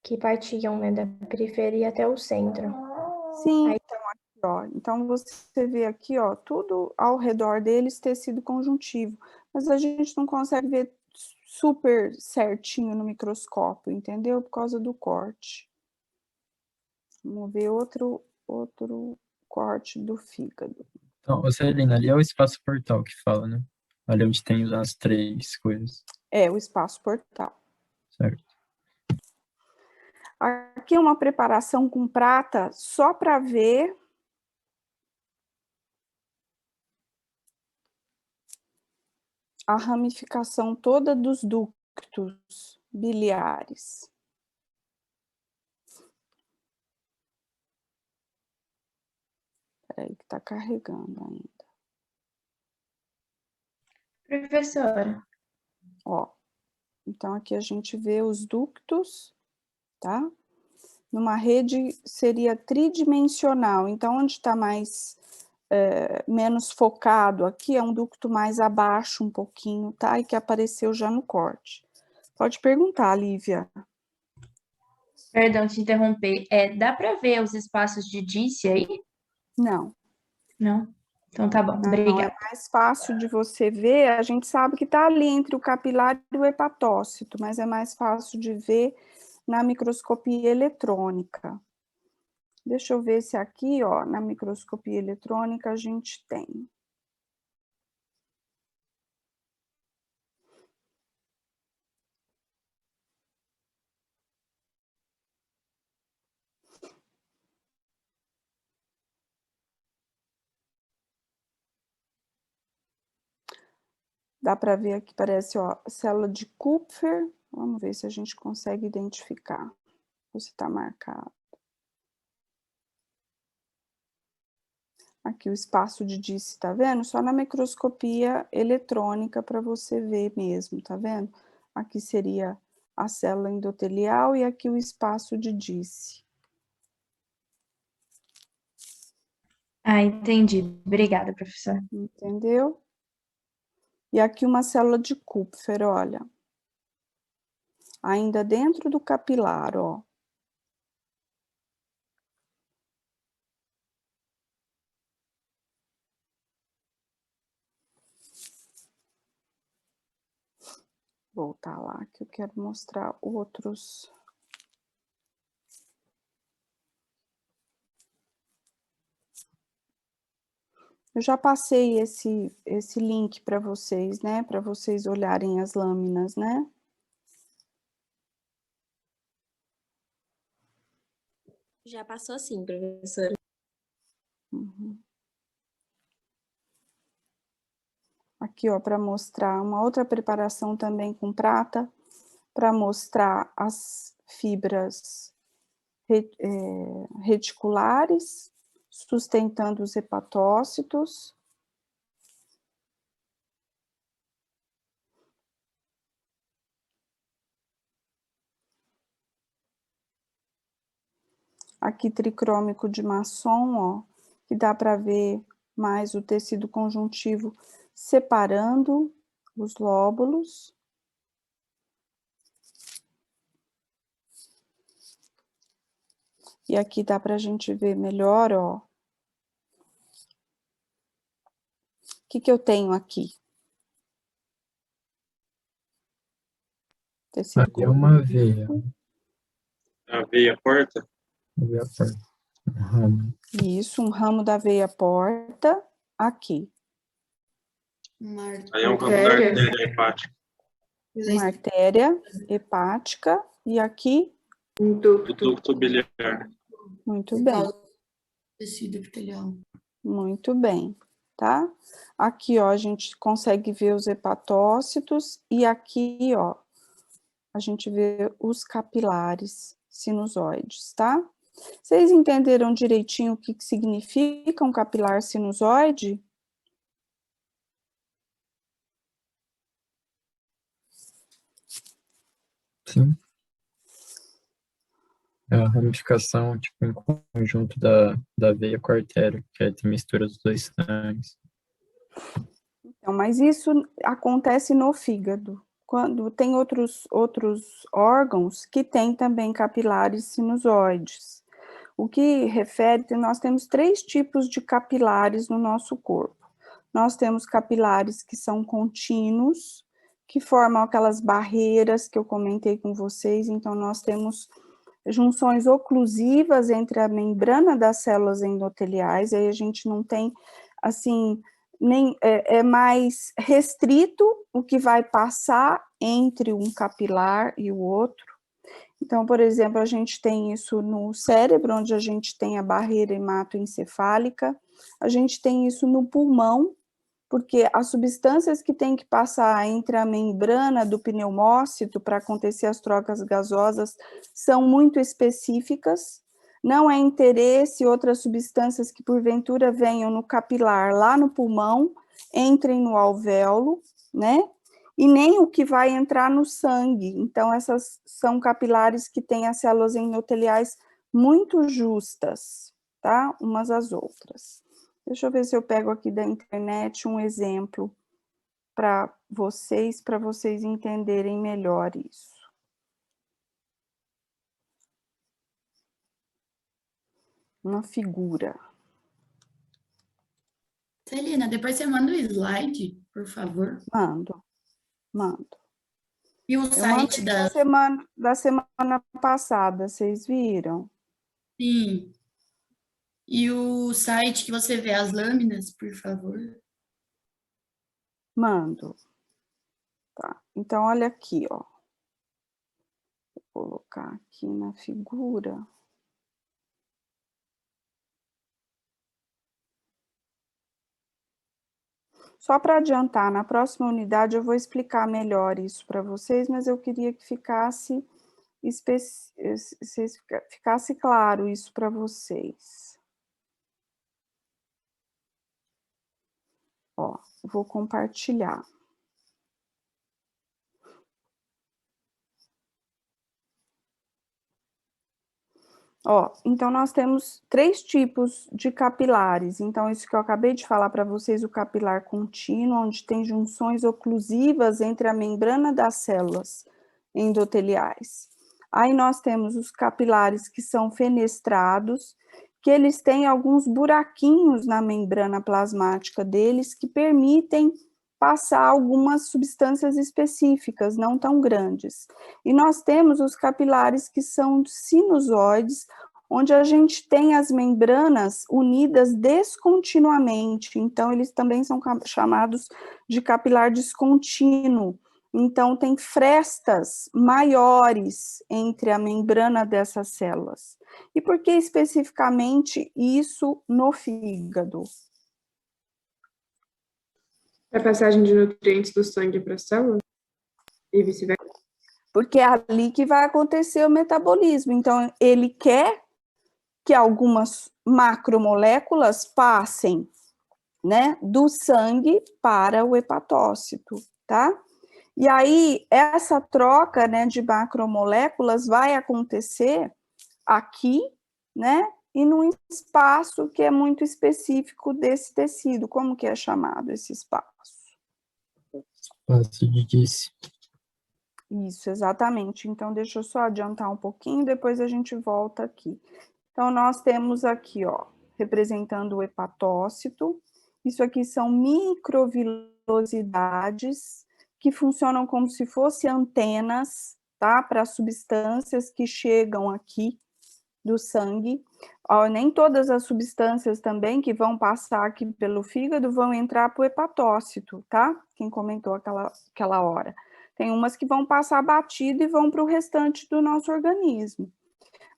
que partiam, né, da periferia até o centro. Sim, então aqui, ó. Então você vê aqui, ó, tudo ao redor deles tecido conjuntivo. Mas a gente não consegue ver super certinho no microscópio, entendeu? Por causa do corte. Vamos ver outro corte do fígado. Então, Celina, ali é o espaço portal que fala, né? Ali onde tem as três coisas, É, o espaço portal. certo? Aqui é uma preparação com prata só para ver a ramificação toda dos ductos biliares. Peraí que está carregando ainda. Professora, Ó, então aqui a gente vê os ductos, tá? Numa rede seria tridimensional, então onde está mais menos focado aqui é um ducto mais abaixo um pouquinho, tá? E que apareceu já no corte. Pode perguntar, Lívia. perdão te interromper, dá para ver os espaços de Disse aí? Não. Não? Então tá bom, Não, obrigada. é mais fácil de você ver, a gente sabe que está ali entre o capilar e o hepatócito, mas é mais fácil de ver na microscopia eletrônica. Deixa eu ver se aqui, ó, na microscopia eletrônica a gente tem. Dá para ver aqui, parece, ó, célula de Kupfer. Vamos ver se a gente consegue identificar. Se está marcado. Aqui o espaço de Disse, tá vendo? Só na microscopia eletrônica para você ver mesmo, tá vendo? Aqui seria a célula endotelial e aqui o espaço de Disse. Ah, entendi. Obrigada, professora. Entendeu? E aqui uma célula de Kupfer, olha. ainda dentro do capilar, ó. Voltar lá, que eu quero mostrar outros. Eu já passei esse link para vocês, né? Para vocês olharem as lâminas, né? Já passou sim, professora. Uhum. Aqui, ó, para mostrar uma outra preparação também com prata, para mostrar as fibras reticulares, sustentando os hepatócitos. Aqui, tricrômico de Masson, ó, que dá para ver mais o tecido conjuntivo separando os lóbulos. E aqui dá para a gente ver melhor, ó. O que eu tenho aqui? Tecido Aqui é uma veia. A veia porta? Veia porta. Um ramo. Isso, um ramo da veia porta, aqui. Aí é um ramo da artéria hepática. Uma artéria hepática, e aqui? Do ducto biliar. Muito bem. Tecido epitelial. Muito bem, tá? Aqui, ó, a gente consegue ver os hepatócitos, e aqui, ó, a gente vê os capilares sinusoides, tá? Vocês entenderam direitinho o que significa um capilar sinusoide? Sim. É a ramificação, tipo, em conjunto da veia com a artéria, que aí tem mistura dos dois sangues. Então, mas isso acontece no fígado. Quando tem outros órgãos que têm também capilares sinusoides. O que refere que nós temos 3 tipos de capilares no nosso corpo. Nós temos capilares que são contínuos, que formam aquelas barreiras que eu comentei com vocês. Então, nós temos junções oclusivas entre a membrana das células endoteliais, aí a gente não tem, assim, nem é mais restrito o que vai passar entre um capilar e o outro. Então, por exemplo, a gente tem isso no cérebro, onde a gente tem a barreira hematoencefálica, a gente tem isso no pulmão, porque as substâncias que tem que passar entre a membrana do pneumócito para acontecer as trocas gasosas são muito específicas, não é interesse outras substâncias que porventura venham no capilar lá no pulmão, entrem no alvéolo, né? E nem o que vai entrar no sangue. Então, essas são capilares que têm as células endoteliais muito justas, tá? Umas às outras. Deixa eu ver se eu pego aqui da internet um exemplo para vocês entenderem melhor isso. Uma figura. Celina, depois você manda o slide, por favor. Mando. E o site da semana passada, vocês viram? Sim. E o site que você vê as lâminas, por favor. Mando. Tá. Então, olha aqui, ó. Vou colocar aqui na figura. Só para adiantar, na próxima unidade eu vou explicar melhor isso para vocês, mas eu queria que ficasse claro isso para vocês. Ó, vou compartilhar. Ó, então nós temos 3 tipos de capilares. Então, isso que eu acabei de falar para vocês, o capilar contínuo, onde tem junções oclusivas entre a membrana das células endoteliais. Aí nós temos os capilares que são fenestrados, que eles têm alguns buraquinhos na membrana plasmática deles que permitem passar algumas substâncias específicas, não tão grandes. E nós temos os capilares que são sinusoides, onde a gente tem as membranas unidas descontinuamente, então eles também são chamados de capilar descontínuo. Então, tem frestas maiores entre a membrana dessas células. E por que especificamente isso no fígado? A passagem de nutrientes do sangue para a célula? E vice-versa? Porque é ali que vai acontecer o metabolismo. Então, ele quer que algumas macromoléculas passem, né, do sangue para o hepatócito, tá? E aí, essa troca, né, de macromoléculas vai acontecer aqui, né, e num espaço que é muito específico desse tecido. Como que é chamado esse espaço? Espaço de Disse. Isso, exatamente. Então, deixa eu só adiantar um pouquinho, depois a gente volta aqui. Então, nós temos aqui, ó, representando o hepatócito. Isso aqui são microvilosidades que funcionam como se fossem antenas, tá? Para substâncias que chegam aqui do sangue. Ó, nem todas as substâncias também que vão passar aqui pelo fígado vão entrar para o hepatócito, tá? Quem comentou aquela hora. Tem umas que vão passar batido e vão para o restante do nosso organismo.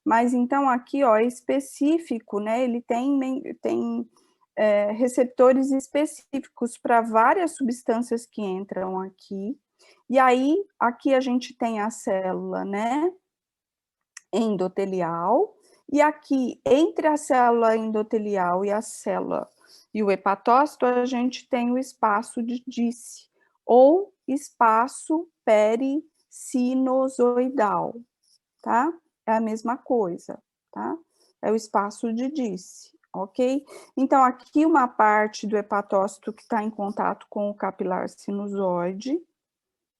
Mas então aqui, ó, é específico, né? Ele tem receptores específicos para várias substâncias que entram aqui. E aí, aqui a gente tem a célula, né, endotelial, e aqui, entre a célula endotelial e a célula e o hepatócito, a gente tem o espaço de Disse, ou espaço pericinusoidal, tá? É a mesma coisa, tá? É o espaço de Disse. Ok? Então, aqui uma parte do hepatócito que está em contato com o capilar sinusoide,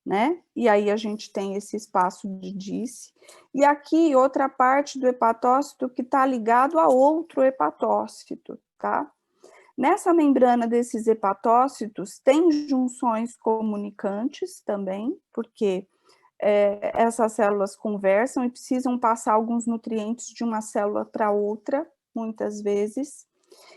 né? E aí a gente tem esse espaço de Disse. E aqui outra parte do hepatócito que está ligado a outro hepatócito, tá? Nessa membrana desses hepatócitos tem junções comunicantes também, porque essas células conversam e precisam passar alguns nutrientes de uma célula para outra, muitas vezes,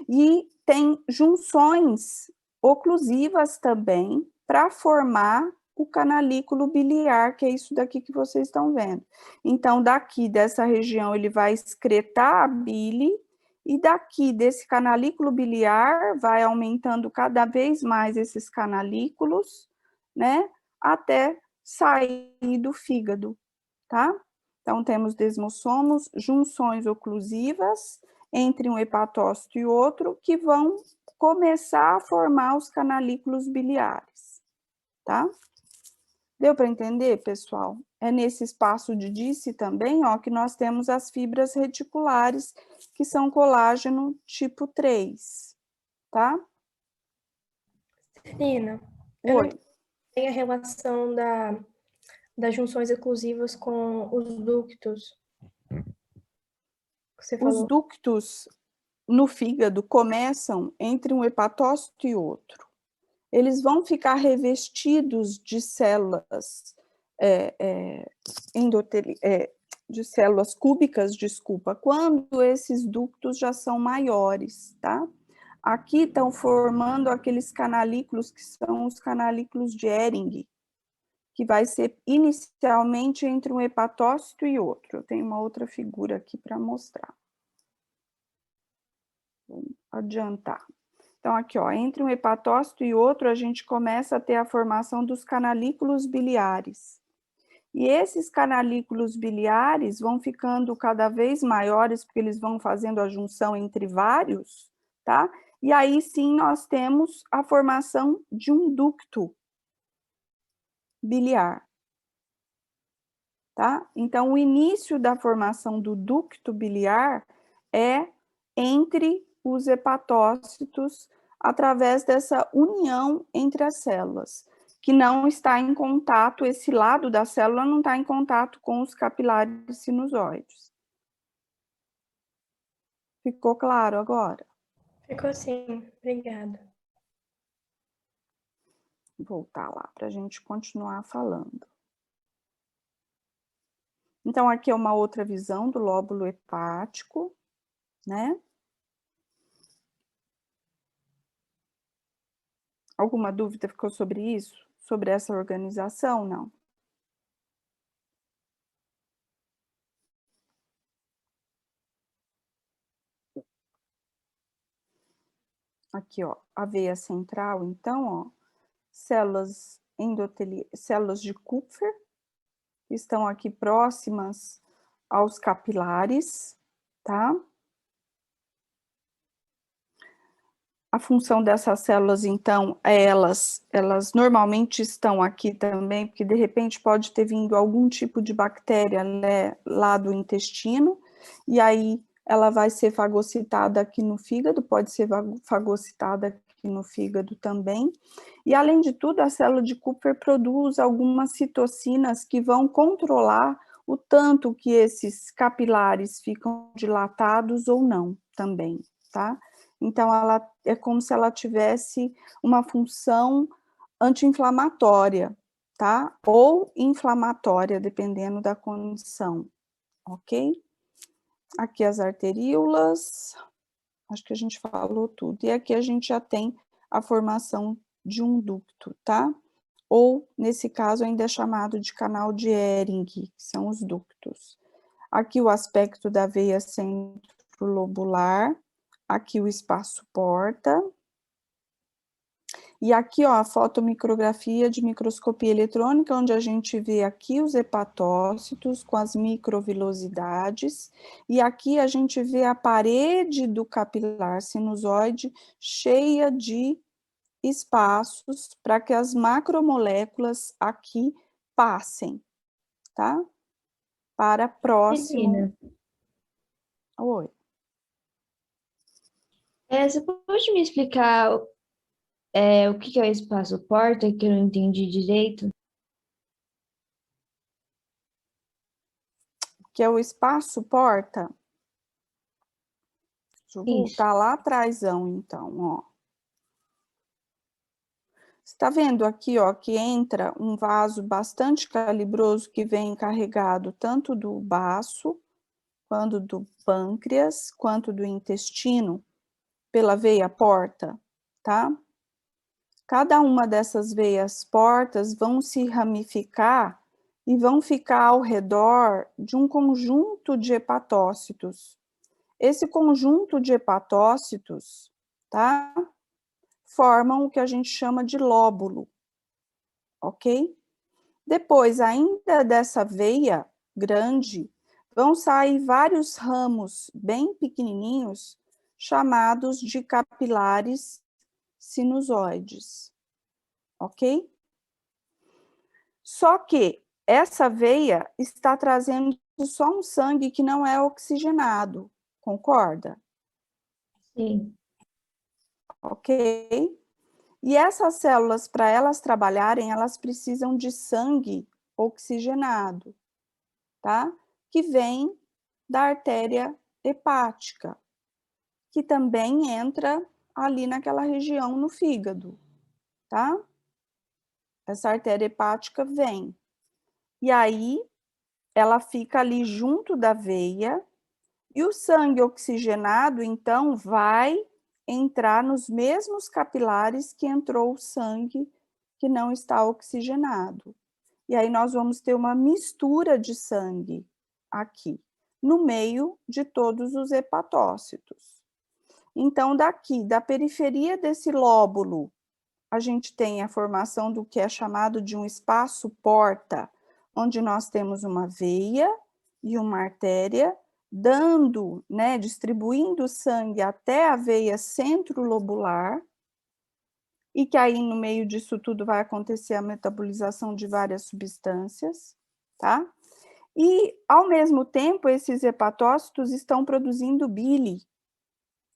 e tem junções oclusivas também para formar o canalículo biliar, que é isso daqui que vocês estão vendo. Então, daqui dessa região, ele vai excretar a bile, e daqui desse canalículo biliar vai aumentando cada vez mais esses canalículos, né, até sair do fígado, tá? Então, temos desmossomos, junções oclusivas entre um hepatócito e outro, que vão começar a formar os canalículos biliares, tá? Deu para entender, pessoal? É nesse espaço de Disse também, ó, que nós temos as fibras reticulares, que são colágeno tipo 3, tá? Celina, Oi. tem a relação das junções oclusivas com os ductos. Você falou. Os ductos no fígado começam entre um hepatócito e outro. Eles vão ficar revestidos de células de células cúbicas, desculpa, quando esses ductos já são maiores, tá? Aqui estão formando aqueles canalículos que são os canalículos de Ehring, que vai ser inicialmente entre um hepatócito e outro. Eu tenho uma outra figura aqui para mostrar. Vamos adiantar. Então, aqui, ó, entre um hepatócito e outro, a gente começa a ter a formação dos canalículos biliares. E esses canalículos biliares vão ficando cada vez maiores, porque eles vão fazendo a junção entre vários, tá? E aí, sim, nós temos a formação de um ducto biliar, tá? Então, o início da formação do ducto biliar é entre os hepatócitos através dessa união entre as células, que não está em contato, esse lado da célula não está em contato com os capilares sinusoides. Ficou claro agora? Ficou sim, obrigada. Vou voltar lá para a gente continuar falando. Então, aqui é uma outra visão do lóbulo hepático, né? Alguma dúvida ficou sobre isso? Sobre essa organização? Não? Aqui, ó, a veia central, então, ó, células células de Kupfer, que estão aqui próximas aos capilares, tá? A função dessas células, então, elas normalmente estão aqui também, porque de repente pode ter vindo algum tipo de bactéria, né, lá do intestino, e aí ela vai ser fagocitada aqui no fígado, pode ser fagocitada aqui no fígado também. E além de tudo, a célula de Kupfer produz algumas citocinas que vão controlar o tanto que esses capilares ficam dilatados ou não também, tá? Então, ela é como se ela tivesse uma função anti-inflamatória, tá? Ou inflamatória, dependendo da condição, ok? Aqui as arteríolas, acho que a gente falou tudo. E aqui a gente já tem a formação de um ducto, tá? Ou, nesse caso, ainda é chamado de canal de Hering, que são os ductos. Aqui o aspecto da veia centrolobular, aqui o espaço porta, e aqui, ó, a fotomicrografia de microscopia eletrônica, onde a gente vê aqui os hepatócitos com as microvilosidades, e aqui a gente vê a parede do capilar sinusoide cheia de espaços para que as macromoléculas aqui passem, tá? Para próximo. Celina, Oi. você pode me explicar o que é o espaço porta, que eu não entendi direito? Que é o espaço porta? Deixa eu voltar lá atrásão, então, ó. Você tá vendo aqui, ó, que entra um vaso bastante calibroso que vem carregado tanto do baço, quanto do pâncreas, quanto do intestino, pela veia porta, tá? Cada uma dessas veias portas vão se ramificar e vão ficar ao redor de um conjunto de hepatócitos. Esse conjunto de hepatócitos, tá? Formam o que a gente chama de lóbulo, ok? Depois, ainda dessa veia grande, vão sair vários ramos bem pequenininhos, chamados de capilares sinusoides, ok? Só que essa veia está trazendo só um sangue que não é oxigenado, concorda? Sim. Ok? E essas células, para elas trabalharem, elas precisam de sangue oxigenado, tá? Que vem da artéria hepática, que também entra ali naquela região no fígado, tá? Essa artéria hepática vem. E aí, ela fica ali junto da veia, e o sangue oxigenado, então, vai entrar nos mesmos capilares que entrou o sangue que não está oxigenado. E aí nós vamos ter uma mistura de sangue aqui, no meio de todos os hepatócitos. Então, daqui, da periferia desse lóbulo, a gente tem a formação do que é chamado de um espaço porta, onde nós temos uma veia e uma artéria, dando, né, distribuindo sangue até a veia centrolobular, e que aí no meio disso tudo vai acontecer a metabolização de várias substâncias, tá? E, ao mesmo tempo, esses hepatócitos estão produzindo bile,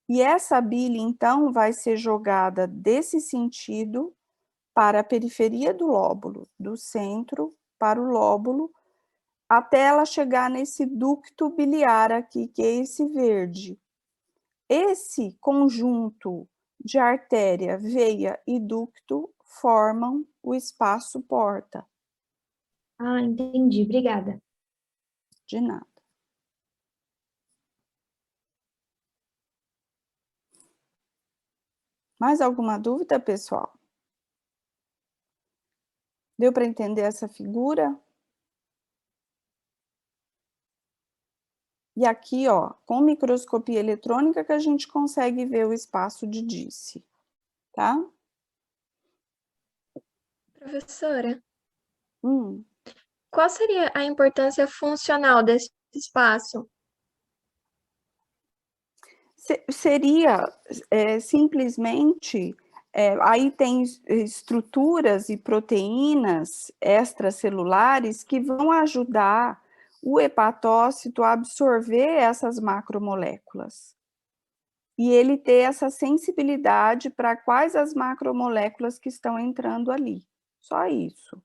e essa bile, então, vai ser jogada desse sentido para a periferia do lóbulo, do centro para o lóbulo, até ela chegar nesse ducto biliar aqui, que é esse verde. Esse conjunto de artéria, veia e ducto formam o espaço porta. Ah, entendi. Obrigada. De nada. Mais alguma dúvida, pessoal? Deu para entender essa figura? E aqui, ó, com microscopia eletrônica que a gente consegue ver o espaço de Disse, tá? Professora, Hum. qual seria a importância funcional desse espaço? Seria simplesmente, aí tem estruturas e proteínas extracelulares que vão ajudar o hepatócito a absorver essas macromoléculas. E ele ter essa sensibilidade para quais as macromoléculas que estão entrando ali. Só isso.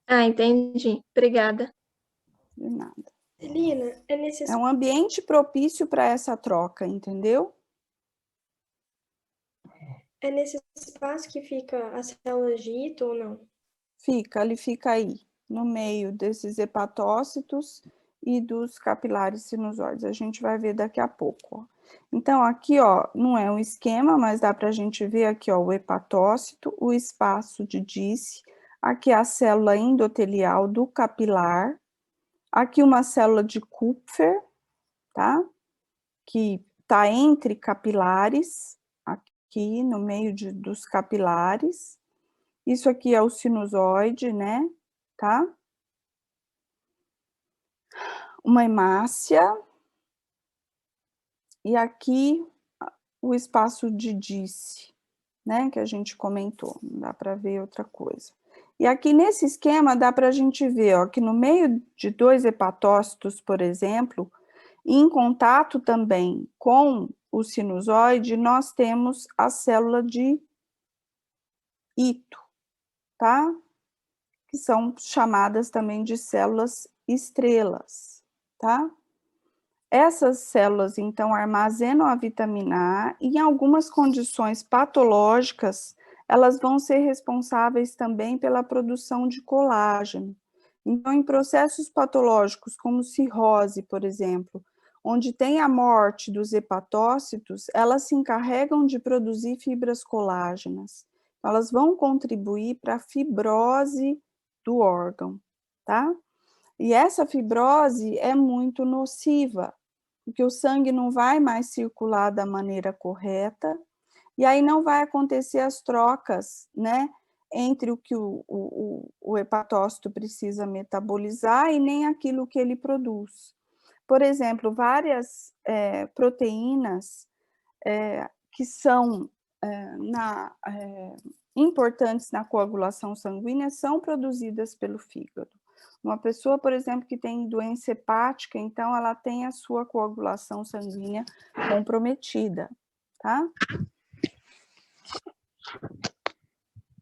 Ah, entendi. Obrigada. De nada. Celina, É um ambiente propício para essa troca, entendeu? É nesse espaço que fica a célula de Ito ou não? Ele fica aí, no meio desses hepatócitos e dos capilares sinusoides. A gente vai ver daqui a pouco. Ó. Então, aqui, ó, não é um esquema, mas dá para a gente ver aqui, ó, o hepatócito, o espaço de Disse, aqui a célula endotelial do capilar, aqui uma célula de Kupfer, tá? Que está entre capilares, aqui no meio dos capilares. Isso aqui é o sinusoide, né? Tá? Uma hemácia. E aqui o espaço de Disse, né? Que a gente comentou. Não dá para ver outra coisa. E aqui nesse esquema dá para a gente ver, ó, que no meio de dois hepatócitos, por exemplo, em contato também com o sinusoide, nós temos a célula de Ito, tá? Que são chamadas também de células estrelas, tá? Essas células, então, armazenam a vitamina A e em algumas condições patológicas, elas vão ser responsáveis também pela produção de colágeno. Então, em processos patológicos, como cirrose, por exemplo, onde tem a morte dos hepatócitos, elas se encarregam de produzir fibras colágenas. Elas vão contribuir para a fibrose do órgão, tá? E essa fibrose é muito nociva, porque o sangue não vai mais circular da maneira correta, e aí não vai acontecer as trocas, né, entre o que o hepatócito precisa metabolizar e nem aquilo que ele produz. Por exemplo, várias proteínas que são importantes na coagulação sanguínea são produzidas pelo fígado. Uma pessoa, por exemplo, que tem doença hepática, então ela tem a sua coagulação sanguínea comprometida, tá?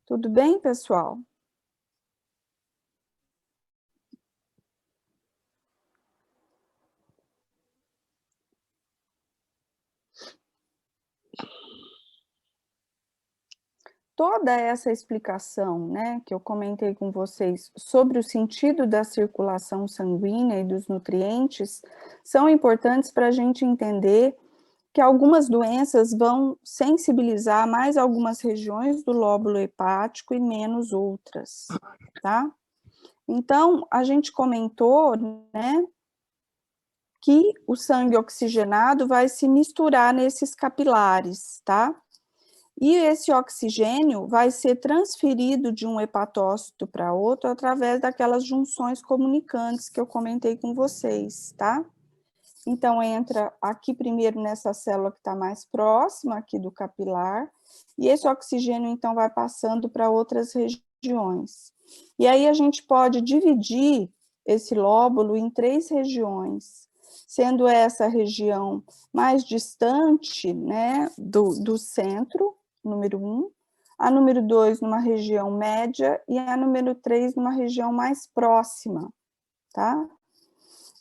Tudo bem, pessoal? Toda essa explicação, né, que eu comentei com vocês sobre o sentido da circulação sanguínea e dos nutrientes, são importantes para a gente entender que algumas doenças vão sensibilizar mais algumas regiões do lóbulo hepático e menos outras, tá? Então, a gente comentou, né, que o sangue oxigenado vai se misturar nesses capilares, tá? E esse oxigênio vai ser transferido de um hepatócito para outro através daquelas junções comunicantes que eu comentei com vocês, tá? Então, entra aqui primeiro nessa célula que está mais próxima aqui do capilar, e esse oxigênio, então, vai passando para outras regiões. E aí a gente pode dividir esse lóbulo em 3 regiões, sendo essa região mais distante, né, do centro, número 1, a número 2 numa região média e a número 3 numa região mais próxima, tá?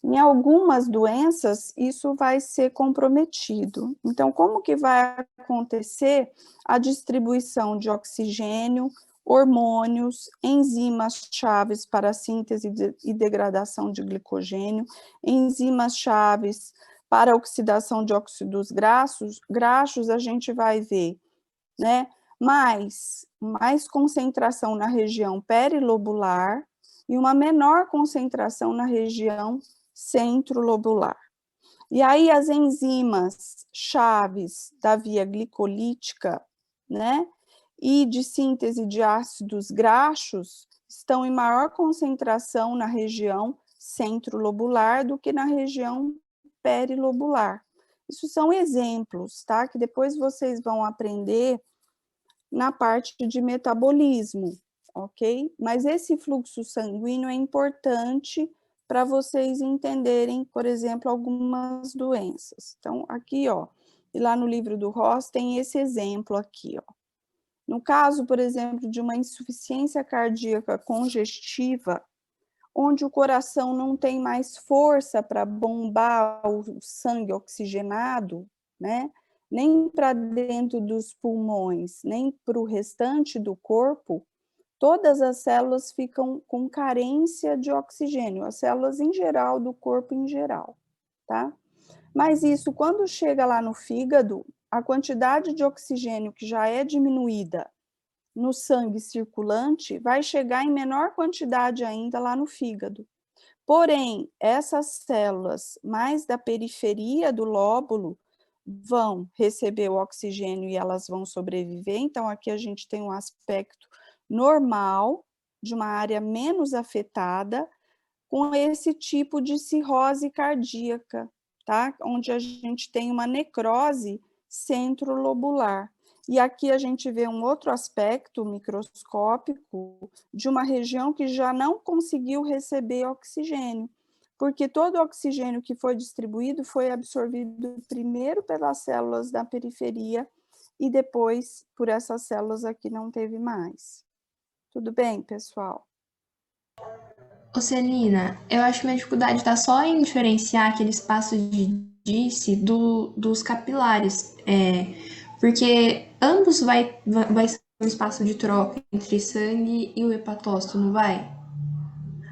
Em algumas doenças, isso vai ser comprometido. Então, como que vai acontecer a distribuição de oxigênio, hormônios, enzimas chaves para a síntese e degradação de glicogênio, enzimas chaves para a oxidação de óxidos graxos, a gente vai ver, né? Mais concentração na região perilobular e uma menor concentração na região centrolobular. E aí as enzimas chaves da via glicolítica, né, e de síntese de ácidos graxos estão em maior concentração na região centrolobular do que na região perilobular. Isso são exemplos, tá? Que depois vocês vão aprender na parte de metabolismo, ok? Mas esse fluxo sanguíneo é importante para vocês entenderem, por exemplo, algumas doenças. Então, aqui, ó, e lá no livro do Ross tem esse exemplo aqui, ó. No caso, por exemplo, de uma insuficiência cardíaca congestiva, onde o coração não tem mais força para bombar o sangue oxigenado, né? Nem para dentro dos pulmões, nem para o restante do corpo, todas as células ficam com carência de oxigênio, as células em geral, do corpo em geral, tá? Mas isso, quando chega lá no fígado, a quantidade de oxigênio que já é diminuída no sangue circulante vai chegar em menor quantidade ainda lá no fígado. Porém, essas células mais da periferia do lóbulo vão receber o oxigênio e elas vão sobreviver. Então, aqui a gente tem um aspecto normal de uma área menos afetada com esse tipo de cirrose cardíaca, tá? Onde a gente tem uma necrose centrolobular. E aqui a gente vê um outro aspecto microscópico de uma região que já não conseguiu receber oxigênio, porque todo o oxigênio que foi distribuído foi absorvido primeiro pelas células da periferia e depois por essas células aqui não teve mais. Tudo bem, pessoal? Ô Celina, eu acho que minha dificuldade está só em diferenciar aquele espaço de Disse dos capilares, porque ambos vai ser um espaço de troca entre sangue e o hepatócito, não vai?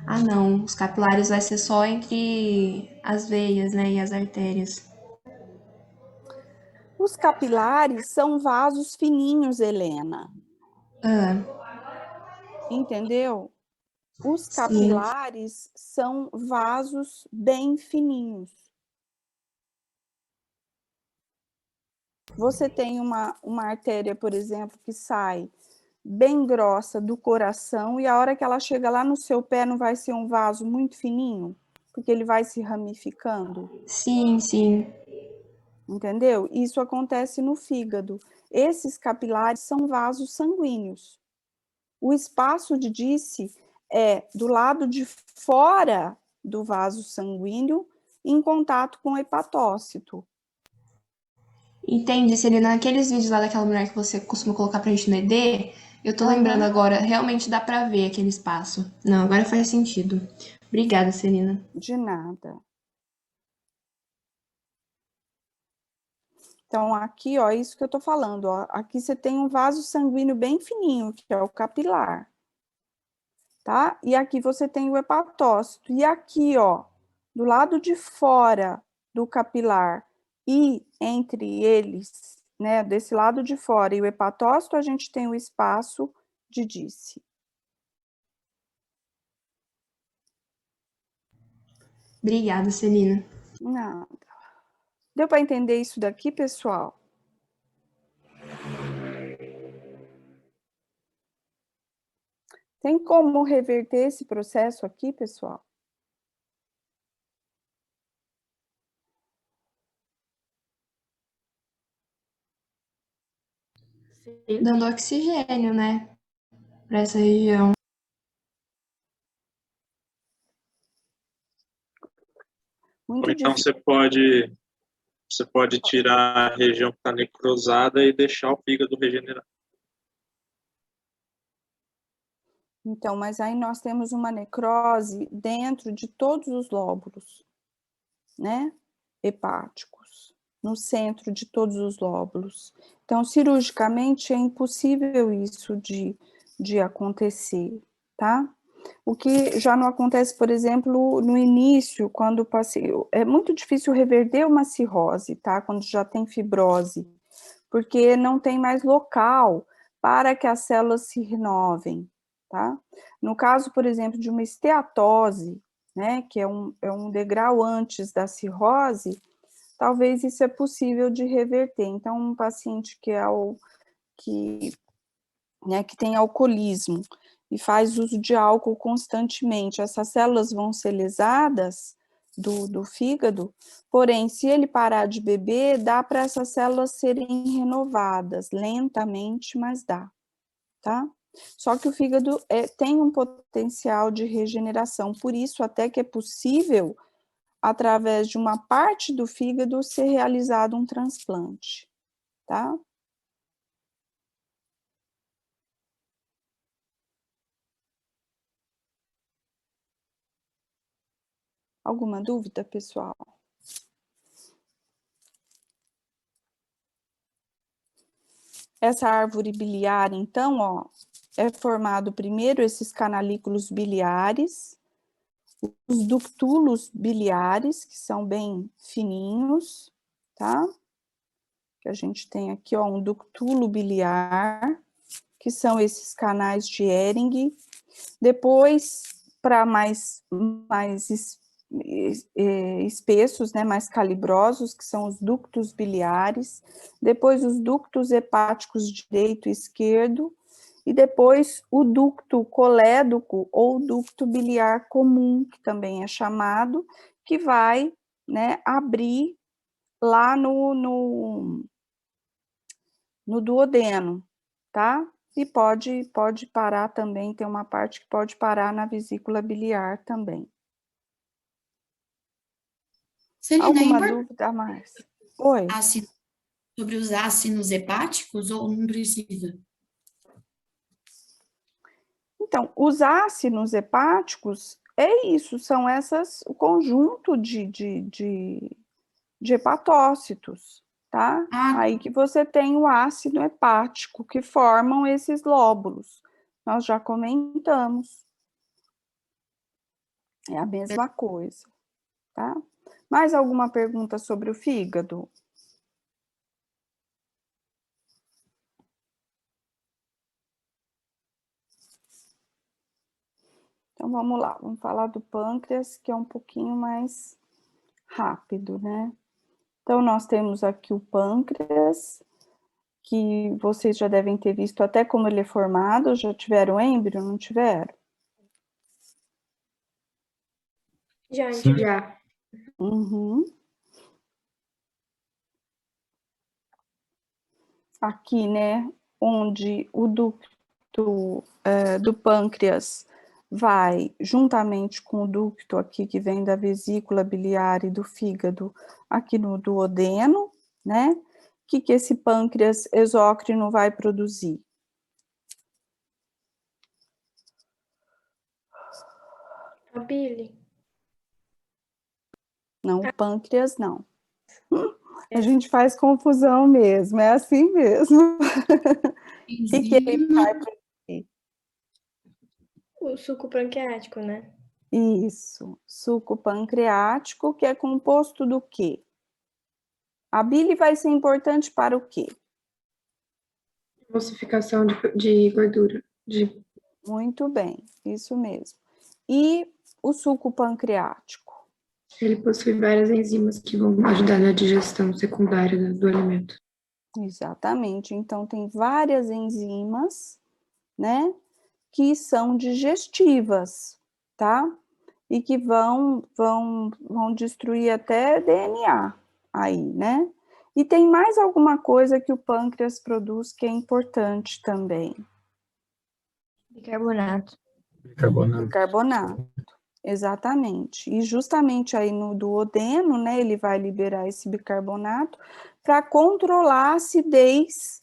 Ah, não, os capilares vai ser só entre as veias, né, e as artérias. Os capilares são vasos fininhos, Helena. Entendeu? Os capilares são vasos bem fininhos. Você tem uma artéria, por exemplo, que sai bem grossa do coração e a hora que ela chega lá no seu pé não vai ser um vaso muito fininho? Porque ele vai se ramificando? Sim, sim. Entendeu? Isso acontece no fígado. Esses capilares são vasos sanguíneos. O espaço de Disse é do lado de fora do vaso sanguíneo em contato com o hepatócito. Entendi, Celina. Naqueles vídeos lá daquela mulher que você costuma colocar pra gente no ED, eu tô lembrando agora, realmente dá pra ver aquele espaço. Não, agora faz sentido. Obrigada, Celina. De nada. Então, aqui, ó, isso que eu tô falando, ó. Aqui você tem um vaso sanguíneo bem fininho, que é o capilar. Tá? E aqui você tem o hepatócito. E aqui, ó, do lado de fora do capilar e entre eles, né, desse lado de fora e o hepatócito, a gente tem o espaço de Disse. Obrigada, Celina. Nada. Deu para entender isso daqui, pessoal? Tem como reverter esse processo aqui, pessoal? Sim. Dando oxigênio, né? Para essa região. Ou então você pode tirar a região que está necrosada e deixar o fígado regenerar. Então, mas aí nós temos uma necrose dentro de todos os lóbulos, né, hepáticos, no centro de todos os lóbulos. Então, cirurgicamente, é impossível isso de acontecer, tá? O que já não acontece, por exemplo, no início, quando o paciente... É muito difícil reverter uma cirrose, tá? Quando já tem fibrose, porque não tem mais local para que as células se renovem, tá? No caso, por exemplo, de uma esteatose, né, que é um degrau antes da cirrose, talvez isso é possível de reverter. Então, um paciente que tem alcoolismo e faz uso de álcool constantemente, essas células vão ser lesadas do fígado, porém, se ele parar de beber, dá para essas células serem renovadas, lentamente, mas dá, tá? Só que o fígado tem um potencial de regeneração, por isso até que é possível, através de uma parte do fígado, ser realizado um transplante, tá? Alguma dúvida, pessoal? Essa árvore biliar, então, ó, é formado primeiro esses canalículos biliares, os ductulos biliares, que são bem fininhos, tá? Que a gente tem aqui, ó, um ductulo biliar, que são esses canais de Ehring. Depois, para mais espessos, né, mais calibrosos, que são os ductos biliares, depois os ductos hepáticos direito e esquerdo, e depois o ducto colédoco ou ducto biliar comum, que também é chamado, que vai, né, abrir lá no duodeno, tá? E pode parar também, tem uma parte que pode parar na vesícula biliar também. Celina, Alguma dúvida a mais? Oi? Sobre os ácidos hepáticos ou não precisa? Então, os ácidos hepáticos, é isso, são o conjunto de hepatócitos, tá? Aí que você tem o ácido hepático, que formam esses lóbulos. Nós já comentamos. É a mesma coisa, tá? Mais alguma pergunta sobre o fígado? Então, vamos lá, vamos falar do pâncreas, que é um pouquinho mais rápido, né? Então, nós temos aqui o pâncreas, que vocês já devem ter visto até como ele é formado. Já tiveram êmbrio, não tiveram? Já. Uhum. Aqui, né, onde o ducto do pâncreas vai juntamente com o ducto aqui que vem da vesícula biliar e do fígado aqui no duodeno, né? O que esse pâncreas exócrino vai produzir? A bile. Não, o pâncreas não. A gente faz confusão mesmo, é assim mesmo. O que ele vai produzir? O suco pancreático, né? Isso, suco pancreático, que é composto do quê? A bile vai ser importante para o quê? Emulsificação de gordura. Muito bem, isso mesmo. E o suco pancreático? Ele possui várias enzimas que vão ajudar na digestão secundária do alimento. Exatamente. Então, tem várias enzimas, né, que são digestivas, tá? E que vão destruir até DNA aí, né? E tem mais alguma coisa que o pâncreas produz que é importante também? Bicarbonato. Bicarbonato, exatamente. E justamente aí no duodeno, né, ele vai liberar esse bicarbonato para controlar a acidez,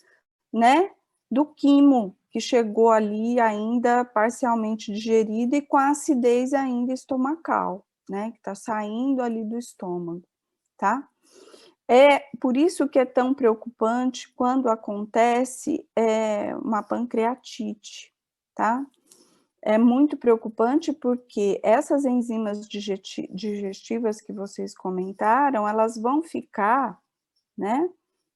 né, do quimo, que chegou ali ainda parcialmente digerida e com a acidez ainda estomacal, né, que está saindo ali do estômago, tá? É por isso que é tão preocupante quando acontece uma pancreatite, tá? É muito preocupante porque essas enzimas digestivas que vocês comentaram, elas vão ficar, né?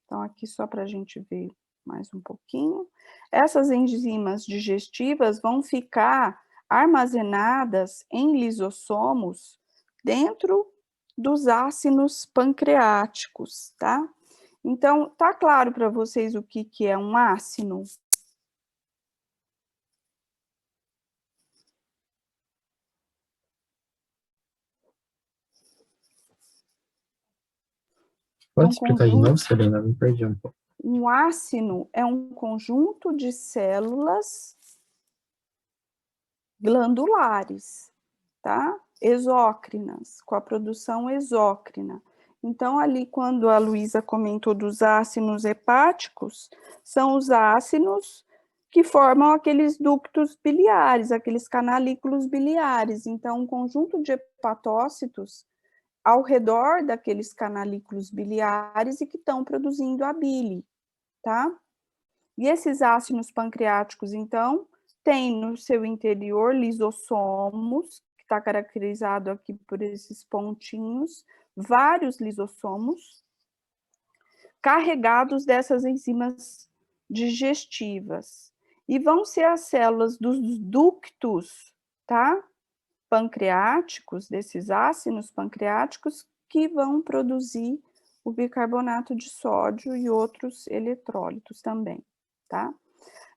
Então, aqui só para a gente ver mais um pouquinho. Essas enzimas digestivas vão ficar armazenadas em lisossomos dentro dos ácidos pancreáticos, tá? Então, tá claro para vocês o que é um ácido? Pode explicar de novo, Celina? Me perdi um pouco. Um ácido é um conjunto de células glandulares, tá? Exócrinas, com a produção exócrina. Então, ali, quando a Luísa comentou dos ácidos hepáticos, são os ácidos que formam aqueles ductos biliares, aqueles canalículos biliares. Então, um conjunto de hepatócitos ao redor daqueles canalículos biliares e que estão produzindo a bile, tá? E esses ácidos pancreáticos, então, têm no seu interior lisossomos, que está caracterizado aqui por esses pontinhos, vários lisossomos, carregados dessas enzimas digestivas. E vão ser as células dos ductos, tá? Pancreáticos, desses ácidos pancreáticos, que vão produzir o bicarbonato de sódio e outros eletrólitos também, tá?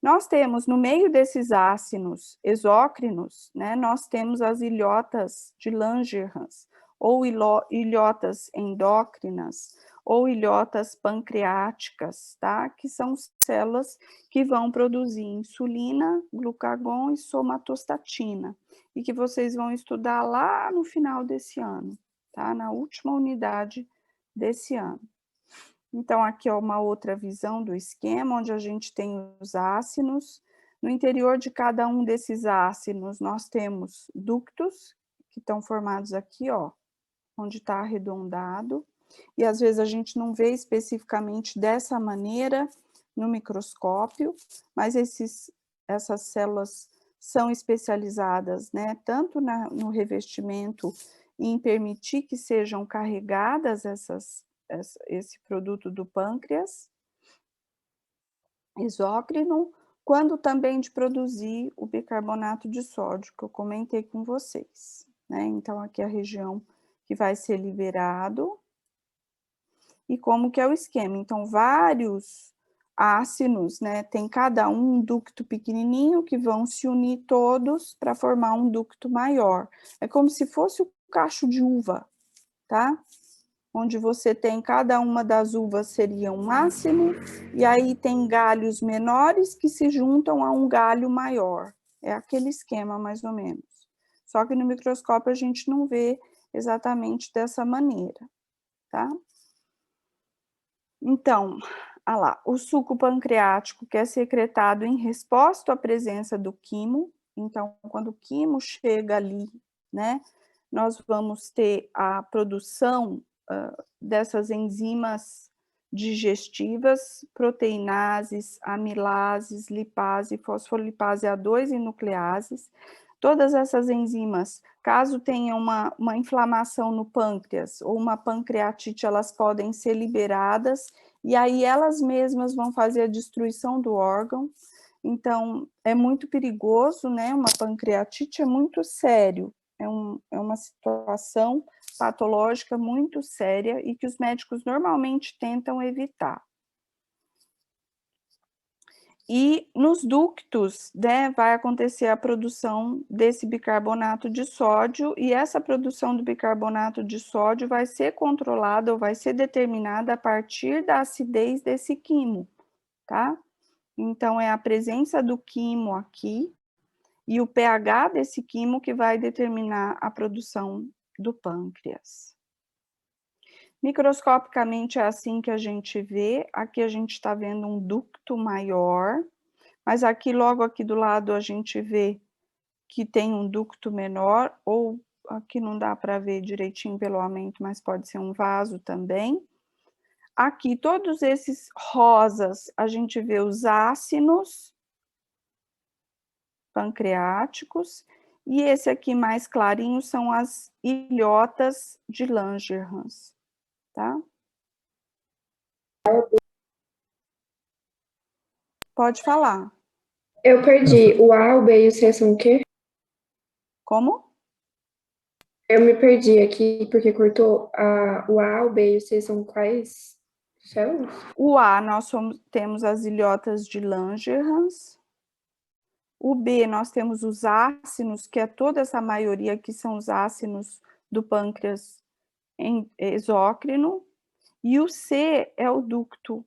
Nós temos, no meio desses ácidos exócrinos, né, nós temos as ilhotas de Langerhans, ou ilhotas endócrinas, ou ilhotas pancreáticas, tá? Que são células que vão produzir insulina, glucagon e somatostatina, e que vocês vão estudar lá no final desse ano, tá? Na última unidade desse ano. Então, aqui é uma outra visão do esquema, onde a gente tem os ácidos. No interior de cada um desses ácidos, nós temos ductos, que estão formados aqui, ó, onde está arredondado. E às vezes a gente não vê especificamente dessa maneira no microscópio, mas essas células são especializadas, né, tanto no revestimento e em permitir que sejam carregadas esse produto do pâncreas exócrino, quando também de produzir o bicarbonato de sódio, que eu comentei com vocês, né? Então, aqui é a região que vai ser liberado. E como que é o esquema? Então, vários ácidos, né? Tem cada um ducto pequenininho que vão se unir todos para formar um ducto maior. É como se fosse o cacho de uva, tá? Onde você tem cada uma das uvas seria um ácido, e aí tem galhos menores que se juntam a um galho maior. É aquele esquema, mais ou menos. Só que no microscópio a gente não vê exatamente dessa maneira, tá? Então, olha lá, o suco pancreático que é secretado em resposta à presença do quimo. Então, quando o quimo chega ali, né, nós vamos ter a produção dessas enzimas digestivas, proteinases, amilases, lipase, fosfolipase A2 e nucleases. Todas essas enzimas, caso tenha uma inflamação no pâncreas ou uma pancreatite, elas podem ser liberadas e aí elas mesmas vão fazer a destruição do órgão. Então, é muito perigoso, né? Uma pancreatite é muito sério, é uma situação patológica muito séria e que os médicos normalmente tentam evitar. E nos ductos, né, vai acontecer a produção desse bicarbonato de sódio, e essa produção do bicarbonato de sódio vai ser controlada ou vai ser determinada a partir da acidez desse quimo, tá? Então, é a presença do quimo aqui e o pH desse quimo que vai determinar a produção do pâncreas. Microscopicamente é assim que a gente vê. Aqui a gente está vendo um ducto maior, Mas aqui, logo aqui do lado, a gente vê que tem um ducto menor, ou aqui não dá para ver direitinho pelo aumento, mas pode ser um vaso também. Aqui, todos esses rosas, a gente vê os ácinos pancreáticos, e esse aqui mais clarinho são as ilhotas de Langerhans, tá? Pode falar. Eu perdi. O A, o B e o C são o quê? Como? Eu me perdi aqui porque cortou. O A, o B e o C são quais células? O A, nós temos as ilhotas de Langerhans. O B, nós temos os ácinos, que é toda essa maioria que são os ácinos do pâncreas exócrino. E o C é o ducto.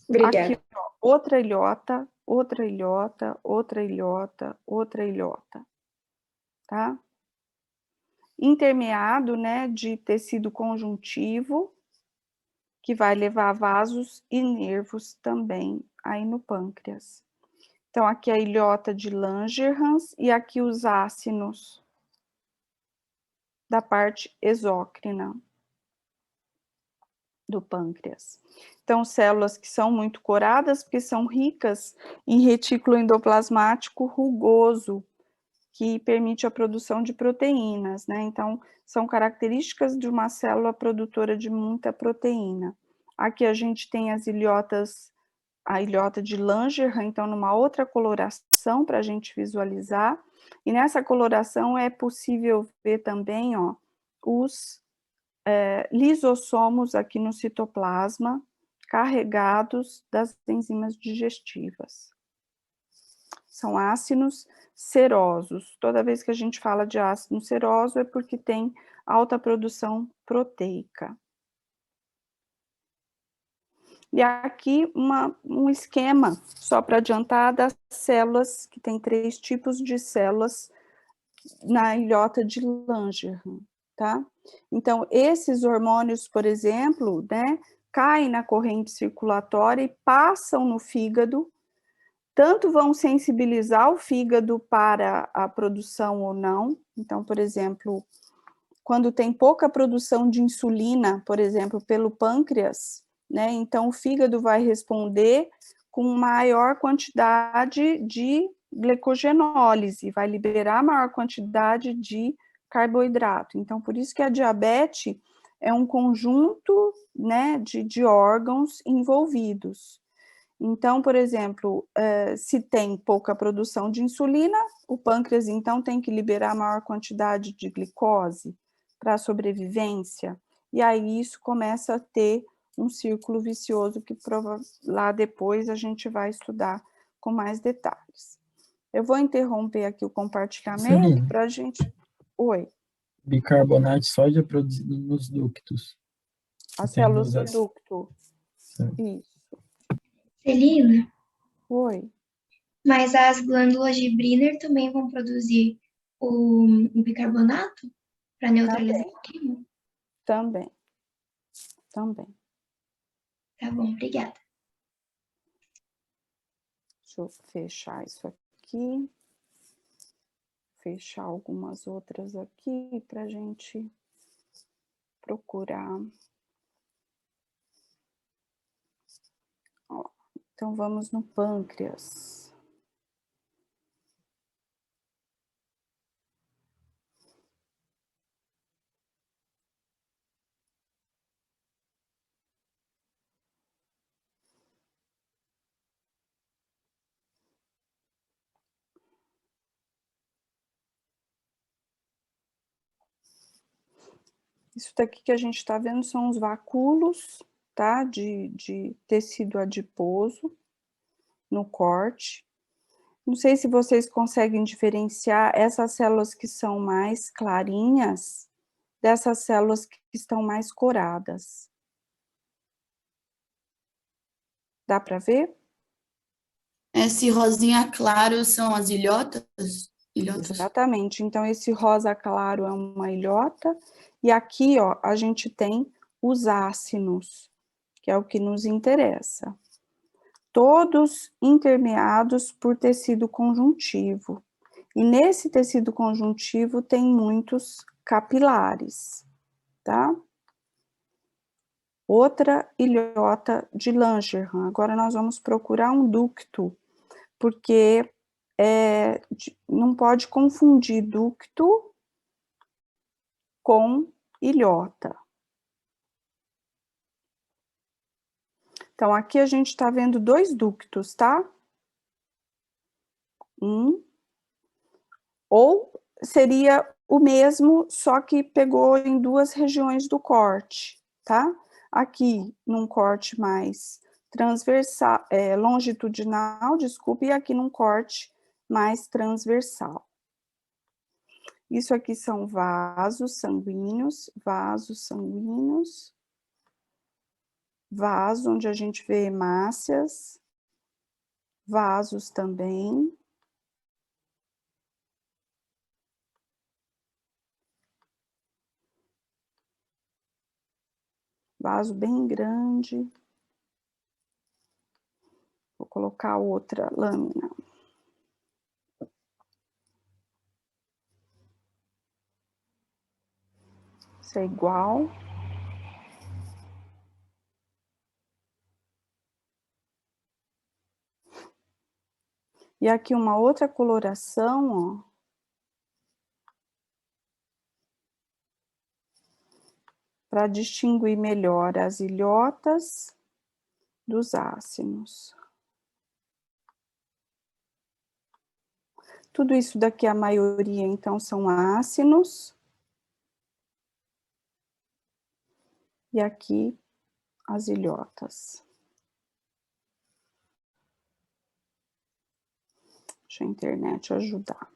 Obrigada. Aqui, ó, outra ilhota, outra ilhota, outra ilhota, outra ilhota, tá? Intermeado, né, de tecido conjuntivo, que vai levar vasos e nervos também aí no pâncreas. Então, aqui a ilhota de Langerhans e aqui os ácinos da parte exócrina do pâncreas. Então, células que são muito coradas, porque são ricas em retículo endoplasmático rugoso, que permite a produção de proteínas, né? Então, são características de uma célula produtora de muita proteína. Aqui a gente tem as ilhotas, a ilhota de Langerhans, então, numa outra coloração para a gente visualizar. E nessa coloração é possível ver também, ó, os lisossomos aqui no citoplasma, carregados das enzimas digestivas. São ácidos serosos. Toda vez que a gente fala de ácido seroso é porque tem alta produção proteica. E aqui um esquema, só para adiantar, das células, que tem 3 tipos de células na ilhota de Langerhans, tá? Então, esses hormônios, por exemplo, né, caem na corrente circulatória e passam no fígado, tanto vão sensibilizar o fígado para a produção ou não. Então, por exemplo, quando tem pouca produção de insulina, por exemplo, pelo pâncreas, né, então o fígado vai responder com maior quantidade de glicogenólise, vai liberar maior quantidade de carboidrato. Então, por isso que a diabetes é um conjunto, né, de órgãos envolvidos. Então, por exemplo, se tem pouca produção de insulina, o pâncreas, então, tem que liberar maior quantidade de glicose para a sobrevivência, e aí isso começa a ter um círculo vicioso que lá depois a gente vai estudar com mais detalhes. Eu vou interromper aqui o compartilhamento para a gente... Oi. Bicarbonato de sódio é produzido nos ductos. As células do ducto. Isso. Celina? Oi. Mas as glândulas de Briner também vão produzir o bicarbonato para neutralizar o químico? Também. Tá bom, obrigada. Deixa eu fechar isso aqui. Fechar algumas outras aqui para a gente procurar. Ó, então, vamos no pâncreas. Isso daqui que a gente está vendo são os vacúolos, tá? De tecido adiposo no corte. Não sei se vocês conseguem diferenciar essas células que são mais clarinhas dessas células que estão mais coradas. Dá para ver? Esse rosinha claro são as ilhotas? Exatamente. Então, esse rosa claro é uma ilhota. E aqui, ó, a gente tem os ácinos, que é o que nos interessa. todos intermeados por tecido conjuntivo. E nesse tecido conjuntivo tem muitos capilares, tá? Outra ilhota de Langerhans. Agora nós vamos procurar um ducto, porque não pode confundir ducto com ilhota. Então, aqui a gente está vendo 2 ductos, tá? Ou seria o mesmo, só que pegou em 2 regiões do corte, tá? Aqui, num corte mais transversal, longitudinal, desculpe, e aqui num corte mais transversal. Isso aqui são vasos sanguíneos, vaso onde a gente vê hemácias, vasos também. Vaso bem grande. Vou colocar outra lâmina. Isso é igual. E aqui uma outra coloração, ó. Para distinguir melhor as ilhotas dos ácinos. Tudo isso daqui, a maioria, então, são ácinos. E aqui, as ilhotas. Deixa a internet ajudar.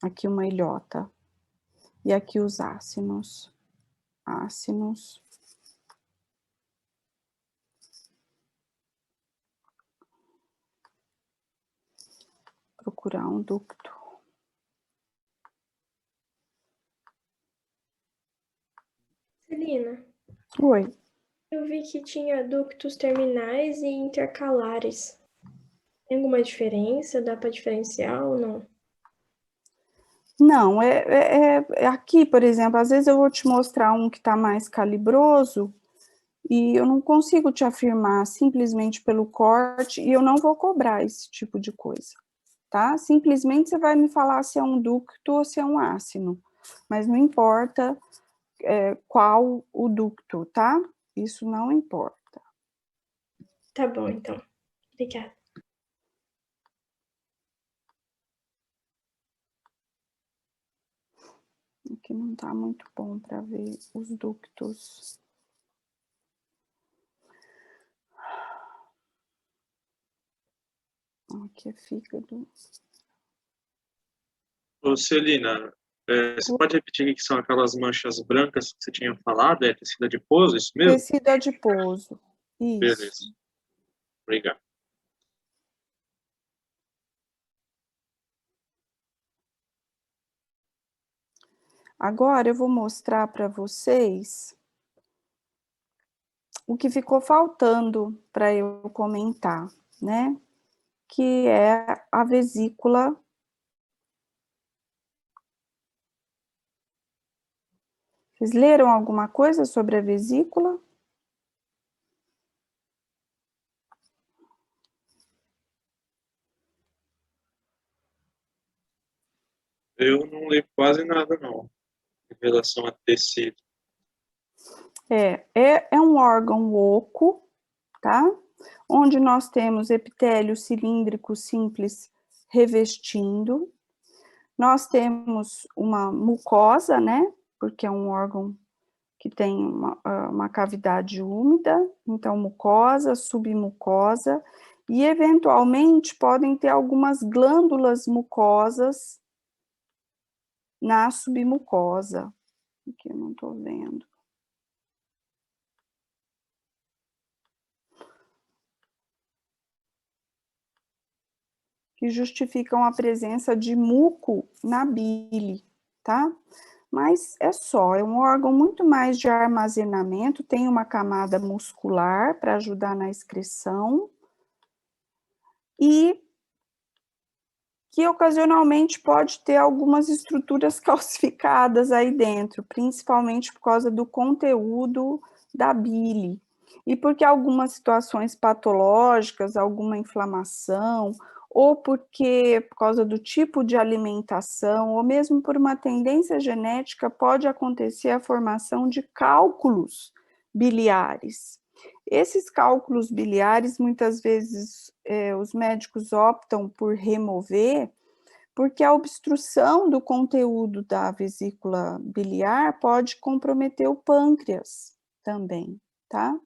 Aqui uma ilhota. E aqui os ácinos. Ácinos. Procurar um ducto. Celina. Oi. Eu vi que tinha ductos terminais e intercalares. Tem alguma diferença? Dá para diferenciar ou não? Não, aqui, por exemplo, às vezes eu vou te mostrar um que está mais calibroso e eu não consigo te afirmar simplesmente pelo corte e eu não vou cobrar esse tipo de coisa, tá? Simplesmente você vai me falar se é um ducto ou se é um ácino, mas não importa qual o ducto, tá? Isso não importa. Tá bom, então. Obrigada. Aqui não tá muito bom para ver os ductos. Aqui é fígado. Ô, Celina, você pode repetir o que são aquelas manchas brancas que você tinha falado? É tecido adiposo, isso mesmo? Tecido adiposo, isso. Beleza. Obrigado. Agora eu vou mostrar para vocês o que ficou faltando para eu comentar, né? Que é a vesícula. Vocês leram alguma coisa sobre a vesícula? Eu não li quase nada, não, em relação a tecido. É um órgão oco, tá? Onde nós temos epitélio cilíndrico simples revestindo. Nós temos uma mucosa, né? Porque é um órgão que tem uma cavidade úmida, então mucosa, submucosa, e eventualmente podem ter algumas glândulas mucosas na submucosa. Aqui eu não estou vendo. Que justificam a presença de muco na bile, tá? mas é só, é um órgão muito mais de armazenamento, tem uma camada muscular para ajudar na excreção e que ocasionalmente pode ter algumas estruturas calcificadas aí dentro, principalmente por causa do conteúdo da bile. E porque algumas situações patológicas, alguma inflamação, ou porque por causa do tipo de alimentação, ou mesmo por uma tendência genética, pode acontecer a formação de cálculos biliares. Esses cálculos biliares, muitas vezes, os médicos optam por remover, porque a obstrução do conteúdo da vesícula biliar pode comprometer o pâncreas também, tá?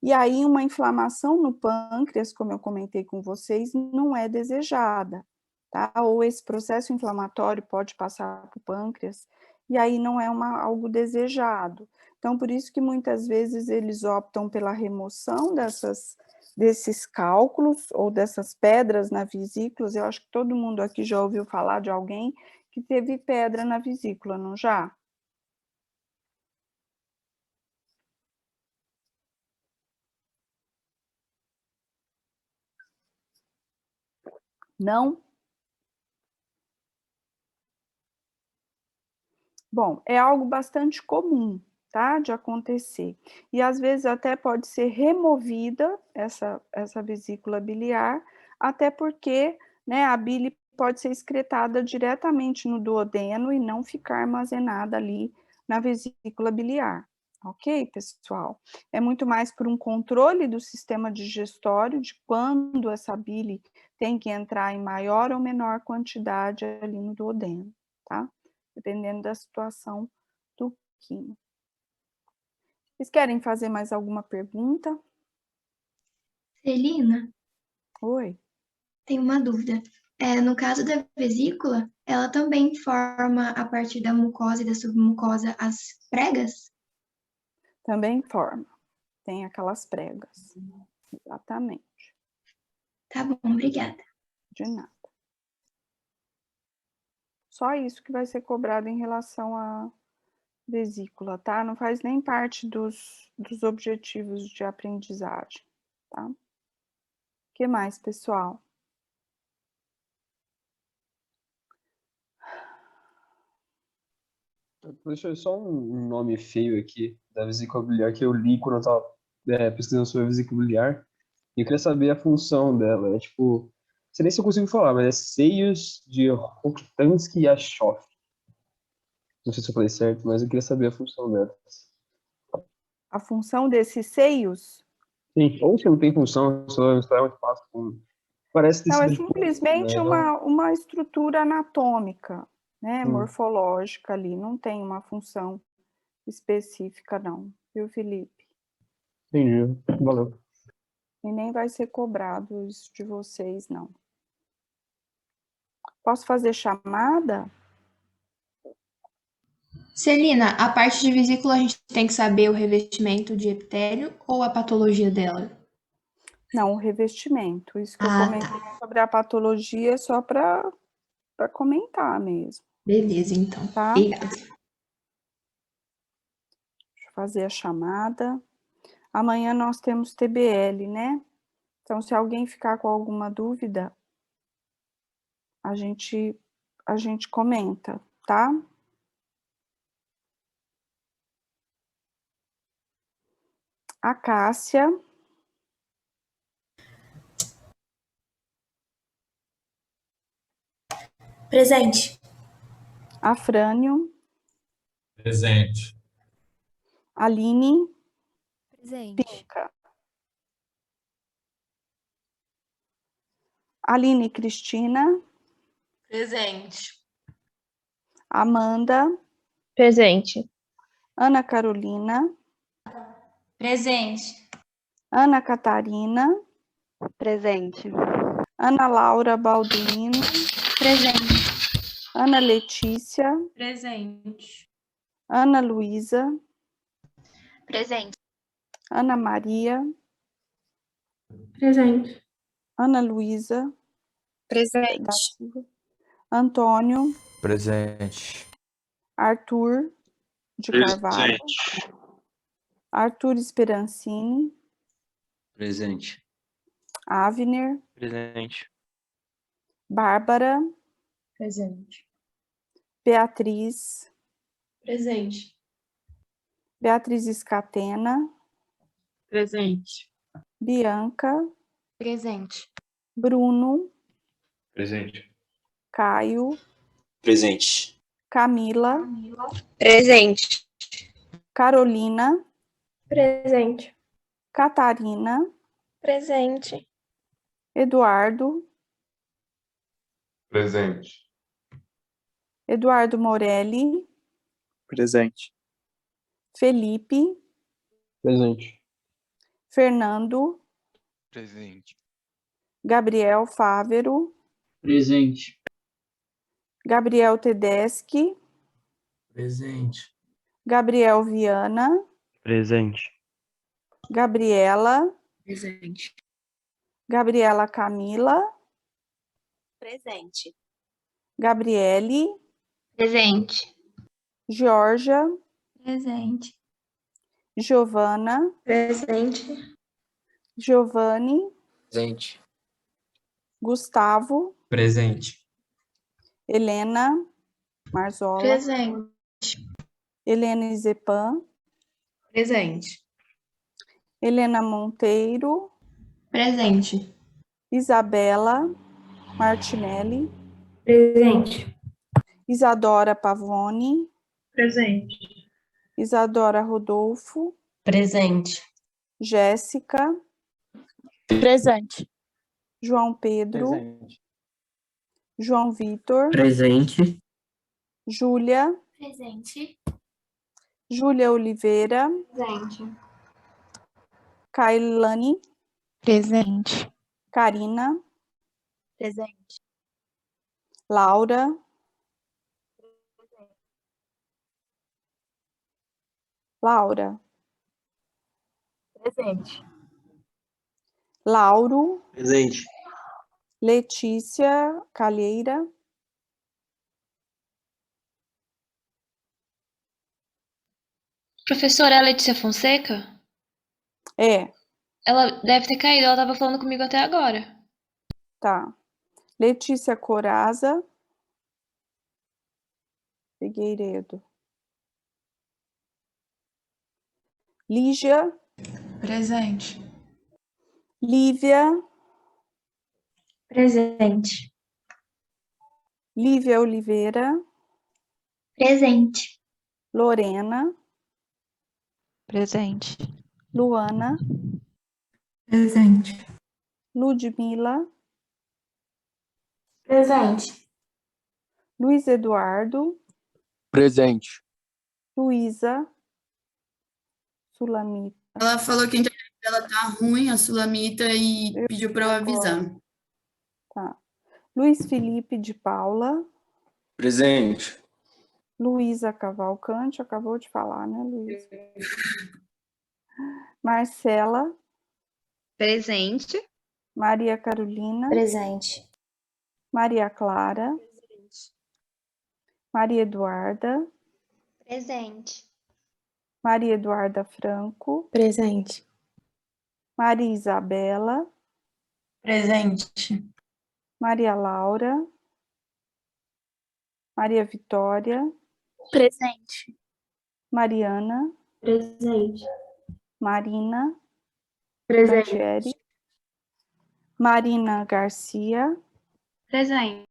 E aí uma inflamação no pâncreas, como eu comentei com vocês, não é desejada, tá? Ou esse processo inflamatório pode passar para o pâncreas, e aí não é algo desejado. Então, por isso que muitas vezes eles optam pela remoção desses cálculos ou dessas pedras na vesícula. Eu acho que todo mundo aqui já ouviu falar de alguém que teve pedra na vesícula, não já? Não? Bom, é algo bastante comum, tá, de acontecer. E às vezes até pode ser removida essa vesícula biliar, até porque, né, a bile pode ser excretada diretamente no duodeno e não ficar armazenada ali na vesícula biliar. Ok, pessoal? É muito mais por um controle do sistema digestório, de quando essa bile tem que entrar em maior ou menor quantidade ali no duodeno, tá? Dependendo da situação do quimo. Vocês querem fazer mais alguma pergunta? Celina, Oi. tenho uma dúvida. No caso da vesícula, ela também forma, a partir da mucosa e da submucosa, as pregas? Também forma. Tem aquelas pregas. Exatamente. Tá bom, obrigada. De nada. Só isso que vai ser cobrado em relação à vesícula, tá? Não faz nem parte dos objetivos de aprendizagem, tá? O que mais, pessoal? Deixa eu só um nome feio aqui da vesícula biliar que eu li quando eu estava pesquisando sobre a vesícula biliar. E eu queria saber a função dela. É tipo, não sei nem se eu consigo falar, mas é seios de Rokitansky e Aschoff. Não sei se eu falei certo, mas eu queria saber a função dela. A função desses seios? Sim, ou se não tem função, só é muito fácil. Parece Não, é tecido de simplesmente né? uma estrutura anatômica, né, morfológica ali, não tem uma função específica não, viu, Felipe? Entendi, valeu. E nem vai ser cobrado isso de vocês, não. Posso fazer chamada? Celina, a parte de vesícula a gente tem que saber o revestimento de epitélio ou a patologia dela? Não, o revestimento. Isso que eu comentei sobre a patologia é só para comentar mesmo. Beleza, então. Tá? Obrigada. Deixa eu fazer a chamada. Amanhã nós temos TBL, né? Então, se alguém ficar com alguma dúvida, a gente comenta, tá? A Cássia. Presente. Afrânio. Presente. Aline. Presente. Pinca. Aline Cristina. Presente. Amanda. Presente. Ana Carolina. Presente. Ana Catarina. Presente. Ana Laura Balduino. Presente. Ana Letícia. Presente. Ana Luísa. Presente. Ana Maria. Presente. Ana Luísa. Presente. Antônio. Presente. Arthur de Carvalho. Presente. Arthur Sperancini. Presente. Avner. Presente. Bárbara. Presente. Beatriz. Presente. Beatriz Scatena. Presente. Bianca. Presente. Bruno. Presente. Caio. Presente. Camila. Presente. Carolina. Presente. Catarina. Presente. Eduardo. Presente. Eduardo Morelli. Presente. Felipe. Presente. Fernando. Presente. Gabriel Fávero. Presente. Gabriel Tedeschi. Presente. Gabriel Viana. Presente. Gabriela. Presente. Gabriela Camila. Presente. Gabriele. Presente. Georgia. Presente. Giovana. Presente. Giovanni. Presente. Gustavo. Presente. Helena Marzola. Presente. Helena Izepan. Presente. Helena Monteiro. Presente. Isabela Martinelli. Presente. Isadora Pavone. Presente. Isadora Rodolfo. Presente. Jéssica. Presente. João Pedro. Presente. João Vitor. Presente. Júlia. Presente. Júlia Oliveira. Presente. Kailane. Presente. Karina. Presente. Laura. Laura. Presente. Lauro. Presente. Letícia Calheira. Professora, é a Letícia Fonseca? É, Ela deve ter caído, ela estava falando comigo até agora. tá. Letícia Coraza. Figueiredo. Lígia. Presente. Lívia. Presente. Lívia Oliveira. Presente. Lorena. Presente. Luana. Presente. Ludmila. Presente. Luiz Eduardo. Presente. Luísa. Sulamita. Ela falou que a internet dela tá ruim, a Sulamita, e pediu para eu avisar. Tá. Luiz Felipe de Paula. Presente. Luísa Cavalcante, acabou de falar, né, Luísa? Marcela. Presente. Maria Carolina. Presente. Maria Clara. Maria Eduarda. Presente. Maria Eduarda Franco. Presente. Maria Isabela. Presente. Maria Laura. Maria Vitória. Presente. Mariana. Presente. Marina. Presente. Rangieri. Marina Garcia. Presente.